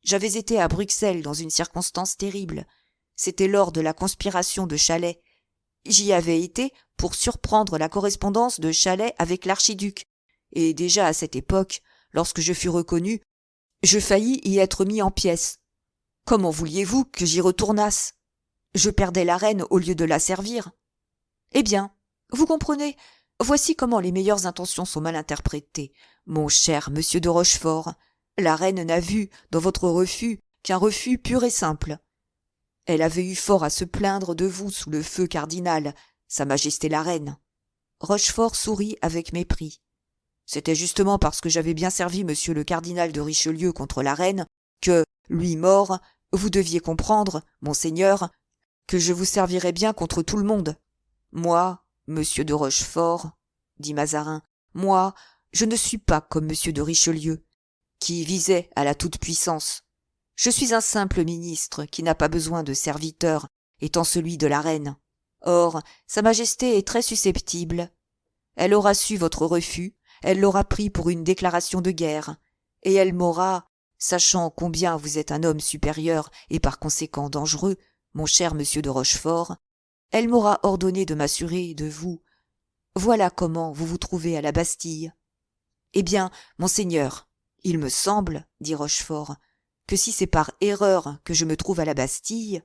J'avais été à Bruxelles dans une circonstance terrible. C'était lors de la conspiration de Chalais. J'y avais été pour surprendre la correspondance de Chalais avec l'archiduc, et déjà à cette époque, lorsque je fus reconnu, je faillis y être mis en pièces. Comment vouliez-vous que j'y retournasse? Je perdais la reine au lieu de la servir. Eh bien, vous comprenez, voici comment les meilleures intentions sont mal interprétées, mon cher monsieur de Rochefort. La reine n'a vu, dans votre refus, qu'un refus pur et simple. Elle avait eu fort à se plaindre de vous sous le feu cardinal, Sa Majesté la reine. Rochefort sourit avec mépris. C'était justement parce que j'avais bien servi monsieur le cardinal de Richelieu contre la reine que, lui mort, vous deviez comprendre, monseigneur, que je vous servirais bien contre tout le monde. Moi, monsieur de Rochefort, dit Mazarin, moi, je ne suis pas comme monsieur de Richelieu, qui visait à la toute-puissance. Je suis un simple ministre qui n'a pas besoin de serviteurs, étant celui de la reine. Or, Sa Majesté est très susceptible. Elle aura su votre refus, elle l'aura pris pour une déclaration de guerre, et elle m'aura, sachant combien vous êtes un homme supérieur et par conséquent dangereux, mon cher monsieur de Rochefort, elle m'aura ordonné de m'assurer de vous. Voilà comment vous vous trouvez à la Bastille. Eh bien, monseigneur, il me semble, dit Rochefort, que si c'est par erreur que je me trouve à la Bastille…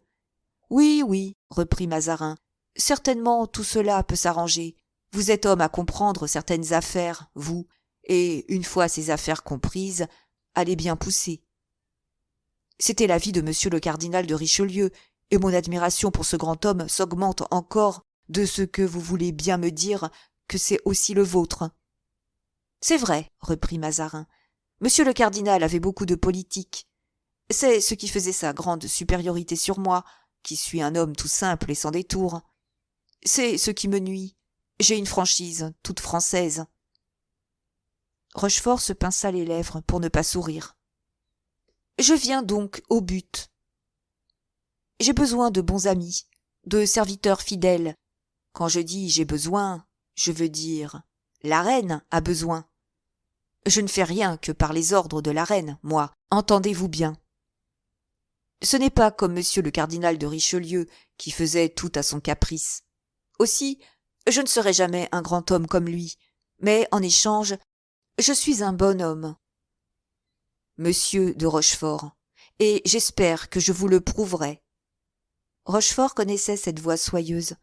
Oui, oui, reprit Mazarin, certainement tout cela peut s'arranger. Vous êtes homme à comprendre certaines affaires, vous, et une fois ces affaires comprises, allez bien pousser. C'était l'avis de monsieur le cardinal de Richelieu, et mon admiration pour ce grand homme s'augmente encore de ce que vous voulez bien me dire que c'est aussi le vôtre. C'est vrai, reprit Mazarin. Monsieur le cardinal avait beaucoup de politique. C'est ce qui faisait sa grande supériorité sur moi, qui suis un homme tout simple et sans détour. C'est ce qui me nuit. J'ai une franchise toute française. Rochefort se pinça les lèvres pour ne pas sourire. Je viens donc au but. J'ai besoin de bons amis, de serviteurs fidèles. Quand je dis j'ai besoin, je veux dire la reine a besoin. Je ne fais rien que par les ordres de la reine, moi, entendez-vous bien. Ce n'est pas comme monsieur le cardinal de Richelieu qui faisait tout à son caprice. Aussi, je ne serai jamais un grand homme comme lui, mais en échange, je suis un bon homme. Monsieur de Rochefort, et j'espère que je vous le prouverai. Rochefort connaissait cette voix soyeuse,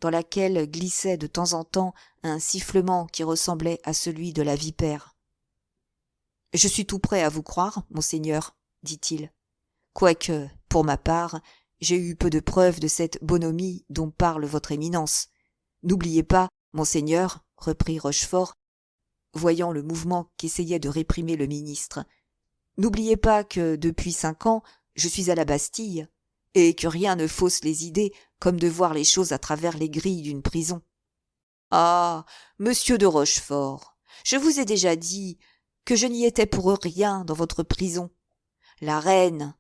dans laquelle glissait de temps en temps un sifflement qui ressemblait à celui de la vipère. « Je suis tout prêt à vous croire, monseigneur, dit-il, quoique, pour ma part, j'ai eu peu de preuves de cette bonhomie dont parle votre éminence. N'oubliez pas, monseigneur, reprit Rochefort, voyant le mouvement qu'essayait de réprimer le ministre, n'oubliez pas que, depuis 5 ans, je suis à la Bastille, et que rien ne fausse les idées comme de voir les choses à travers les grilles d'une prison. Ah, monsieur de Rochefort, je vous ai déjà dit que je n'y étais pour rien dans votre prison. La reine,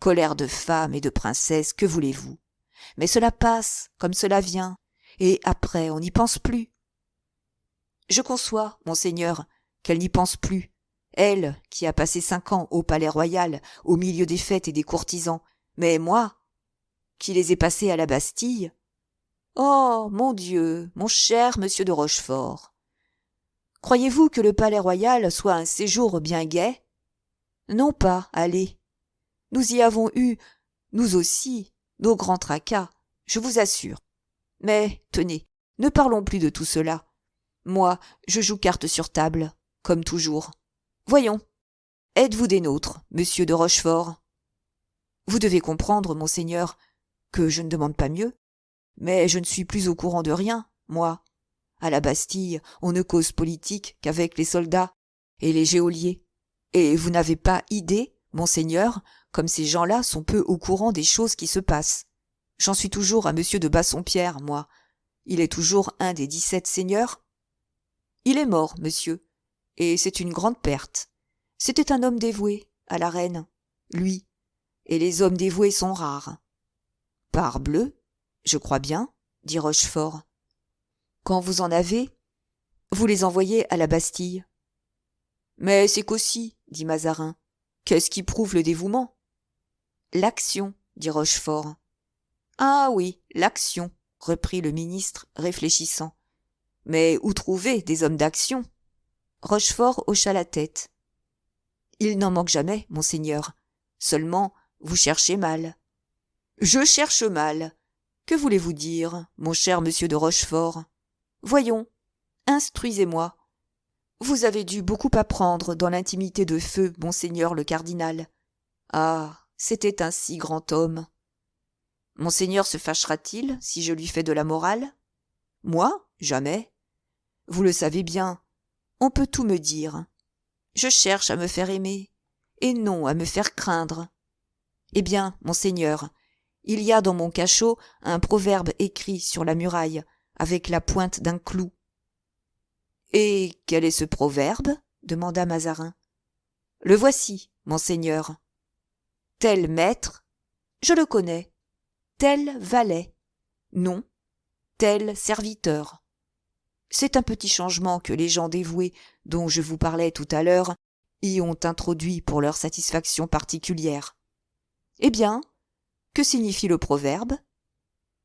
colère de femme et de princesse, que voulez-vous? Mais cela passe comme cela vient, et après on n'y pense plus. Je conçois, monseigneur, qu'elle n'y pense plus, elle qui a passé 5 ans au Palais-Royal, au milieu des fêtes et des courtisans, mais moi, qui les ai passés à la Bastille… Oh, mon Dieu, mon cher monsieur de Rochefort, croyez-vous que le Palais-Royal soit un séjour bien gai? Non pas, allez. Nous y avons eu, nous aussi, nos grands tracas, je vous assure. Mais, tenez, ne parlons plus de tout cela. Moi, je joue carte sur table, comme toujours. Voyons, êtes-vous des nôtres, monsieur de Rochefort? Vous devez comprendre, monseigneur, que je ne demande pas mieux. Mais je ne suis plus au courant de rien, moi. À la Bastille, on ne cause politique qu'avec les soldats et les geôliers. Et vous n'avez pas idée, monseigneur, comme ces gens-là sont peu au courant des choses qui se passent. J'en suis toujours à monsieur de Bassompierre, moi. Il est toujours un des 17 seigneurs. Il est mort, monsieur, et c'est une grande perte. C'était un homme dévoué à la reine, lui, et les hommes dévoués sont rares. Parbleu, je crois bien, dit Rochefort. Quand vous en avez, vous les envoyez à la Bastille. Mais c'est qu'aussi, dit Mazarin, qu'est-ce qui prouve le dévouement? L'action, dit Rochefort. Ah oui, l'action, reprit le ministre, réfléchissant. Mais où trouver des hommes d'action? Rochefort hocha la tête. Il n'en manque jamais, monseigneur. Seulement, vous cherchez mal. Je cherche mal. Que voulez-vous dire, mon cher monsieur de Rochefort? Voyons, instruisez-moi. Vous avez dû beaucoup apprendre dans l'intimité de feu, monseigneur le cardinal. Ah, c'était un si grand homme. Monseigneur se fâchera-t-il si je lui fais de la morale? Moi? Jamais. Vous le savez bien, on peut tout me dire. Je cherche à me faire aimer, et non à me faire craindre. Eh bien, monseigneur, il y a dans mon cachot un proverbe écrit sur la muraille, avec la pointe d'un clou. Et quel est ce proverbe? Demanda Mazarin. Le voici, monseigneur. Tel maître, je le connais. Tel valet, non, tel serviteur. C'est un petit changement que les gens dévoués, dont je vous parlais tout à l'heure, y ont introduit pour leur satisfaction particulière. Eh bien, que signifie le proverbe?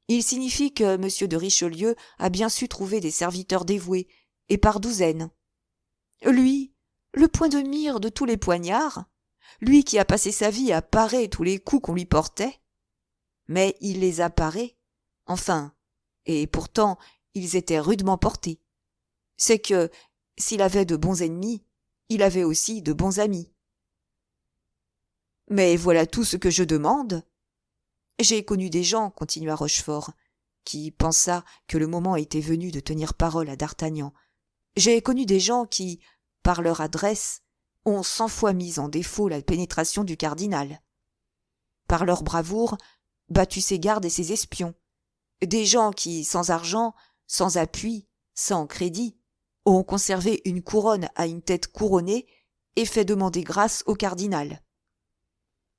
Il signifie que M. de Richelieu a bien su trouver des serviteurs dévoués, et par douzaines. Lui, le point de mire de tous les poignards, lui qui a passé sa vie à parer tous les coups qu'on lui portait. Mais il les a parés, enfin, et pourtant ils étaient rudement portés. C'est que, s'il avait de bons ennemis, il avait aussi de bons amis. Mais voilà tout ce que je demande. J'ai connu des gens, continua Rochefort, qui pensa que le moment était venu de tenir parole à d'Artagnan. J'ai connu des gens qui, par leur adresse, ont 100 fois mis en défaut la pénétration du cardinal. Par leur bravoure, battu ses gardes et ses espions. Des gens qui, sans argent, sans appui, sans crédit, ont conservé une couronne à une tête couronnée et fait demander grâce au cardinal.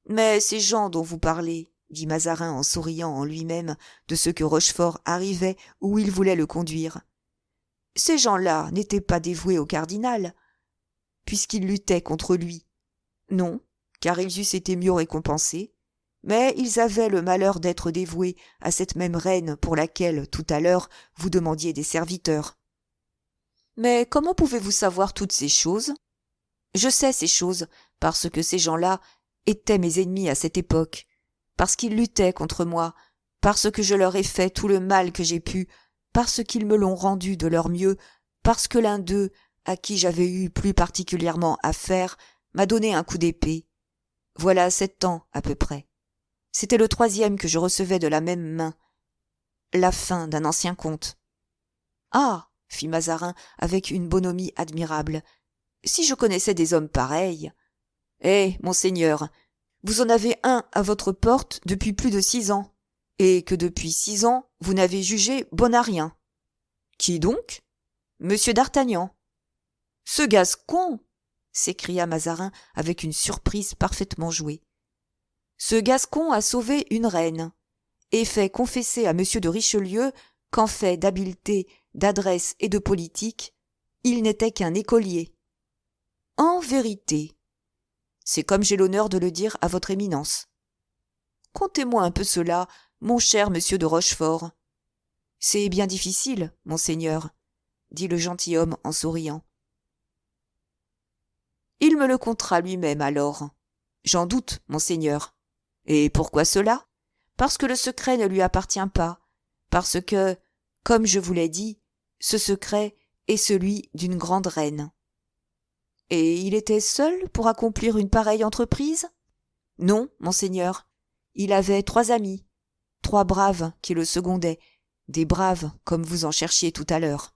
Mais ces gens dont vous parlez, dit Mazarin en souriant en lui-même de ce que Rochefort arrivait où il voulait le conduire, ces gens-là n'étaient pas dévoués au cardinal, puisqu'ils luttaient contre lui. Non, car ils eussent été mieux récompensés, mais ils avaient le malheur d'être dévoués à cette même reine pour laquelle, tout à l'heure, vous demandiez des serviteurs. Mais comment pouvez-vous savoir toutes ces choses? Je sais ces choses parce que ces gens-là étaient mes ennemis à cette époque, parce qu'ils luttaient contre moi, parce que je leur ai fait tout le mal que j'ai pu, parce qu'ils me l'ont rendu de leur mieux, parce que l'un d'eux, à qui j'avais eu plus particulièrement affaire, m'a donné un coup d'épée. Voilà 7 ans à peu près. C'était le 3e que je recevais de la même main. La fin d'un ancien comte. Ah, fit Mazarin avec une bonhomie admirable, si je connaissais des hommes pareils. Eh, monseigneur, vous en avez un à votre porte depuis plus de 6 ans, et que depuis 6 ans vous n'avez jugé bon à rien. Qui donc? Monsieur d'Artagnan. Ce Gascon! S'écria Mazarin avec une surprise parfaitement jouée. Ce Gascon a sauvé une reine, et fait confesser à monsieur de Richelieu qu'en fait d'habileté, d'adresse et de politique, il n'était qu'un écolier. En vérité, c'est comme j'ai l'honneur de le dire à votre éminence. Contez-moi un peu cela, mon cher monsieur de Rochefort. C'est bien difficile, monseigneur, dit le gentilhomme en souriant. Il me le contera lui-même alors. J'en doute, monseigneur. Et pourquoi cela? Parce que le secret ne lui appartient pas, parce que, comme je vous l'ai dit, ce secret est celui d'une grande reine. Et il était seul pour accomplir une pareille entreprise? Non, monseigneur. Il avait 3 amis, 3 braves qui le secondaient, des braves comme vous en cherchiez tout à l'heure.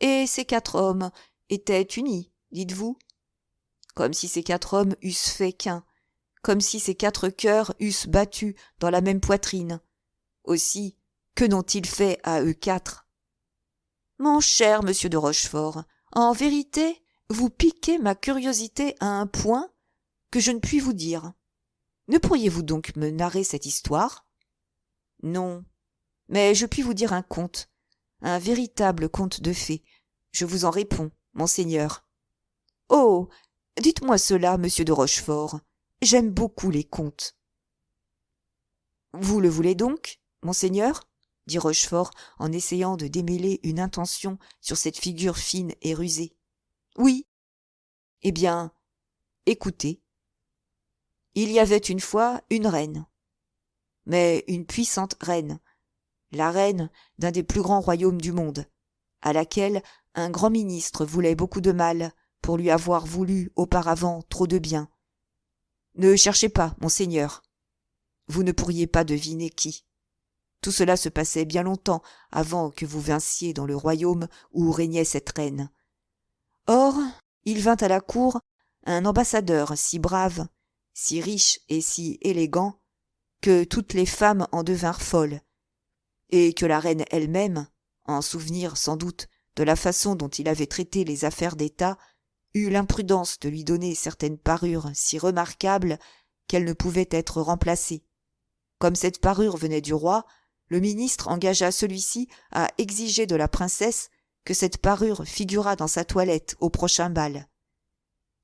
Et ces 4 hommes étaient unis, dites-vous? Comme si ces 4 hommes eussent fait qu'un, comme si ces 4 cœurs eussent battu dans la même poitrine. Aussi, que n'ont-ils fait à eux 4? Mon cher monsieur de Rochefort, en vérité, vous piquez ma curiosité à un point que je ne puis vous dire. Ne pourriez-vous donc me narrer cette histoire? Non, mais je puis vous dire un conte, un véritable conte de fées. Je vous en réponds, monseigneur. Oh, dites-moi cela, monsieur de Rochefort. J'aime beaucoup les contes. Vous le voulez donc, monseigneur? Dit Rochefort en essayant de démêler une intention sur cette figure fine et rusée. Oui. Eh bien, écoutez. Il y avait une fois une reine, mais une puissante reine, la reine d'un des plus grands royaumes du monde, à laquelle un grand ministre voulait beaucoup de mal pour lui avoir voulu auparavant trop de bien. Ne cherchez pas, monseigneur. Vous ne pourriez pas deviner qui. Tout cela se passait bien longtemps avant que vous vinssiez dans le royaume où régnait cette reine. Or, il vint à la cour un ambassadeur si brave, si riche et si élégant, que toutes les femmes en devinrent folles, et que la reine elle-même, en souvenir sans doute de la façon dont il avait traité les affaires d'État, eut l'imprudence de lui donner certaines parures si remarquables qu'elles ne pouvaient être remplacées. Comme cette parure venait du roi, le ministre engagea celui-ci à exiger de la princesse que cette parure figurât dans sa toilette au prochain bal.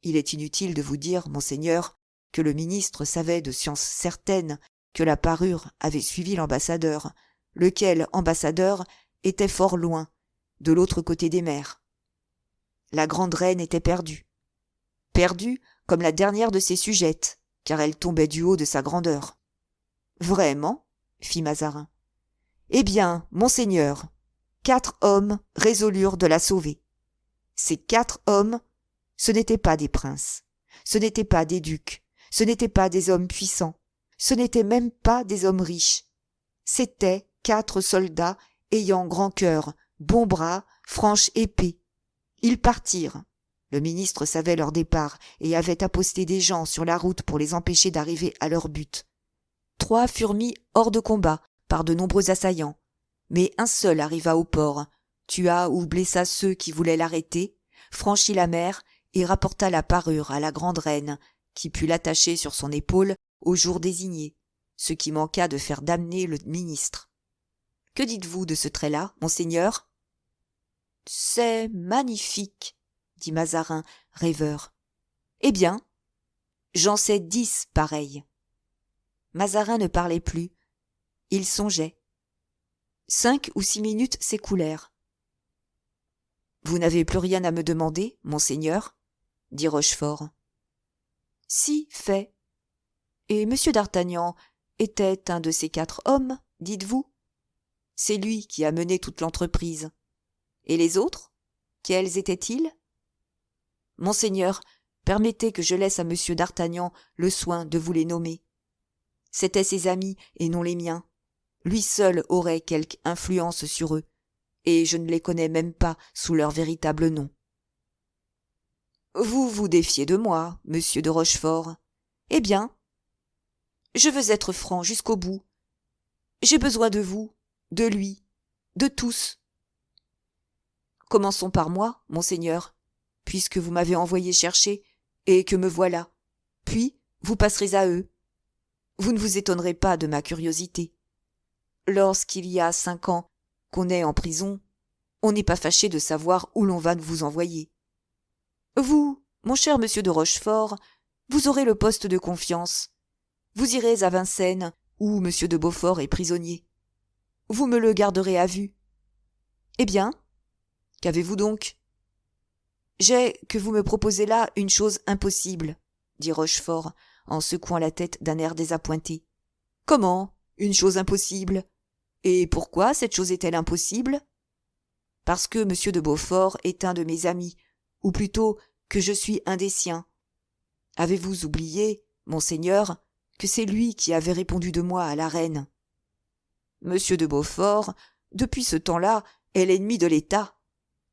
Il est inutile de vous dire, monseigneur, que le ministre savait de science certaine que la parure avait suivi l'ambassadeur, lequel ambassadeur était fort loin, de l'autre côté des mers. La grande reine était perdue. Perdue comme la dernière de ses sujettes, car elle tombait du haut de sa grandeur. Vraiment? Fit Mazarin. Eh bien, monseigneur, 4 hommes résolurent de la sauver. Ces 4 hommes, ce n'étaient pas des princes, ce n'étaient pas des ducs, ce n'étaient pas des hommes puissants, ce n'étaient même pas des hommes riches. C'étaient 4 soldats ayant grand cœur, bons bras, franche épée. Ils partirent. Le ministre savait leur départ et avait aposté des gens sur la route pour les empêcher d'arriver à leur but. 3 furent mis hors de combat par de nombreux assaillants, mais un seul arriva au port, tua ou blessa ceux qui voulaient l'arrêter, franchit la mer et rapporta la parure à la grande reine, qui put l'attacher sur son épaule au jour désigné, ce qui manqua de faire damner le ministre. Que dites-vous de ce trait-là, monseigneur? C'est magnifique, dit Mazarin, rêveur. Eh bien, j'en sais 10 pareils. Mazarin ne parlait plus. Il songeait. 5 ou 6 minutes s'écoulèrent. Vous n'avez plus rien à me demander, monseigneur, dit Rochefort. Si, fait. Et M. d'Artagnan était un de ces 4 hommes, dites-vous? C'est lui qui a mené toute l'entreprise. Et les autres? Quels étaient-ils? Monseigneur, permettez que je laisse à M. d'Artagnan le soin de vous les nommer. C'étaient ses amis et non les miens. Lui seul aurait quelque influence sur eux, et je ne les connais même pas sous leur véritable nom. Vous vous défiez de moi, monsieur de Rochefort. Eh bien, je veux être franc jusqu'au bout. J'ai besoin de vous, de lui, de tous. Commençons par moi, monseigneur, puisque vous m'avez envoyé chercher, et que me voilà. Puis, vous passerez à eux. Vous ne vous étonnerez pas de ma curiosité. Lorsqu'il y a 5 ans qu'on est en prison, on n'est pas fâché de savoir où l'on va vous envoyer. Vous, mon cher monsieur de Rochefort, vous aurez le poste de confiance. Vous irez à Vincennes, où monsieur de Beaufort est prisonnier. Vous me le garderez à vue. Eh bien, qu'avez-vous donc? J'ai que vous me proposez là une chose impossible, dit Rochefort, en secouant la tête d'un air désappointé. Comment? Une chose impossible? Et pourquoi cette chose est-elle impossible? Parce que M. de Beaufort est un de mes amis, ou plutôt que je suis un des siens. Avez-vous oublié, monseigneur, que c'est lui qui avait répondu de moi à la reine? Monsieur de Beaufort, depuis ce temps-là, est l'ennemi de l'État.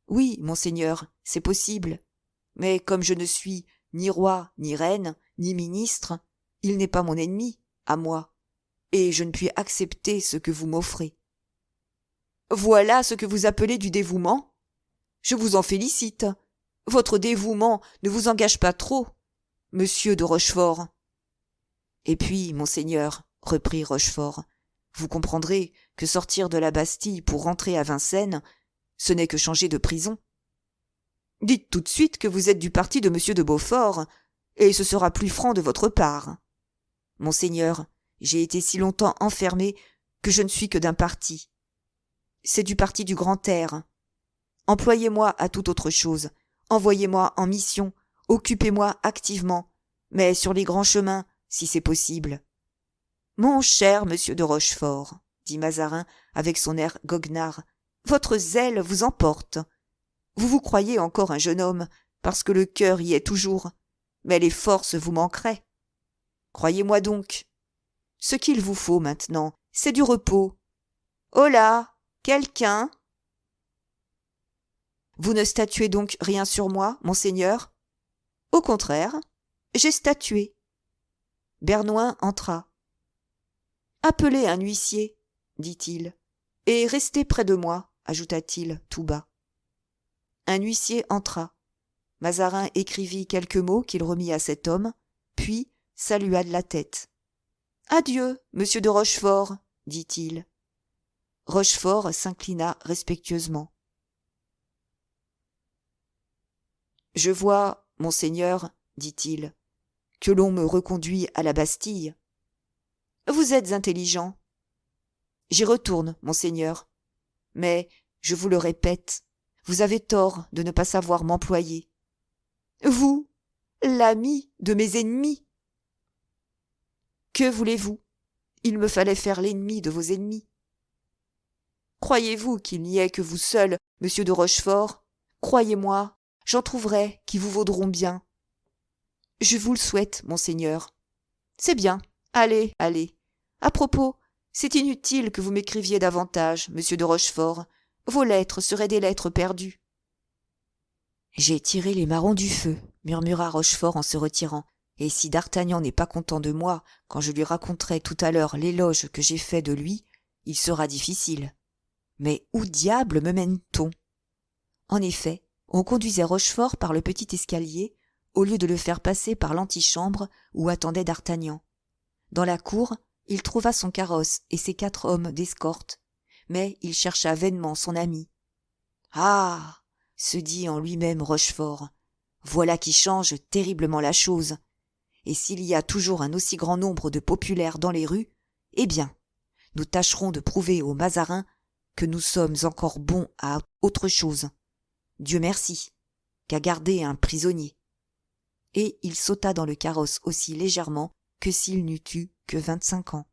Oui, monseigneur, c'est possible. Mais comme je ne suis ni roi, ni reine, ni ministre, il n'est pas mon ennemi, à moi, et je ne puis accepter ce que vous m'offrez. Voilà ce que vous appelez du dévouement? Je vous en félicite. Votre dévouement ne vous engage pas trop, monsieur de Rochefort. Et puis, monseigneur, reprit Rochefort, vous comprendrez que sortir de la Bastille pour rentrer à Vincennes, ce n'est que changer de prison. Dites tout de suite que vous êtes du parti de monsieur de Beaufort, et ce sera plus franc de votre part. Monseigneur, j'ai été si longtemps enfermé que je ne suis que d'un parti. C'est du parti du grand air. Employez-moi à toute autre chose, envoyez-moi en mission, occupez-moi activement, mais sur les grands chemins, si c'est possible. Mon cher monsieur de Rochefort, dit Mazarin avec son air goguenard, votre zèle vous emporte. Vous vous croyez encore un jeune homme, parce que le cœur y est toujours, mais les forces vous manqueraient. Croyez-moi donc. Ce qu'il vous faut maintenant, c'est du repos. Holà, quelqu'un? Vous ne statuez donc rien sur moi, monseigneur? Au contraire, j'ai statué. Bernouin entra. Appelez un huissier, dit-il, et restez près de moi, ajouta-t-il tout bas. Un huissier entra. Mazarin écrivit quelques mots qu'il remit à cet homme, puis salua de la tête. Adieu, monsieur de Rochefort, dit-il. Rochefort s'inclina respectueusement. Je vois, monseigneur, dit-il, que l'on me reconduit à la Bastille. Vous êtes intelligent. J'y retourne, monseigneur. Mais, je vous le répète, vous avez tort de ne pas savoir m'employer. Vous, l'ami de mes ennemis. Que voulez-vous? Il me fallait faire l'ennemi de vos ennemis. Croyez-vous qu'il n'y ait que vous seul, monsieur de Rochefort? Croyez-moi, j'en trouverai qui vous vaudront bien. Je vous le souhaite, monseigneur. C'est bien. Allez, allez. À propos, c'est inutile que vous m'écriviez davantage, monsieur de Rochefort. Vos lettres seraient des lettres perdues. J'ai tiré les marrons du feu, murmura Rochefort en se retirant. Et si d'Artagnan n'est pas content de moi quand je lui raconterai tout à l'heure l'éloge que j'ai fait de lui, il sera difficile. Mais où diable me mène-t-on? En effet, on conduisait Rochefort par le petit escalier, au lieu de le faire passer par l'antichambre où attendait d'Artagnan. Dans la cour, il trouva son carrosse et ses 4 hommes d'escorte, mais il chercha vainement son ami. « Ah !» se dit en lui-même Rochefort, « voilà qui change terriblement la chose. Et s'il y a toujours un aussi grand nombre de populaires dans les rues, eh bien, nous tâcherons de prouver aux Mazarins que nous sommes encore bons à autre chose. Dieu merci, qu'à garder un prisonnier. » Et il sauta dans le carrosse aussi légèrement que s'il n'eût eu que 25 ans.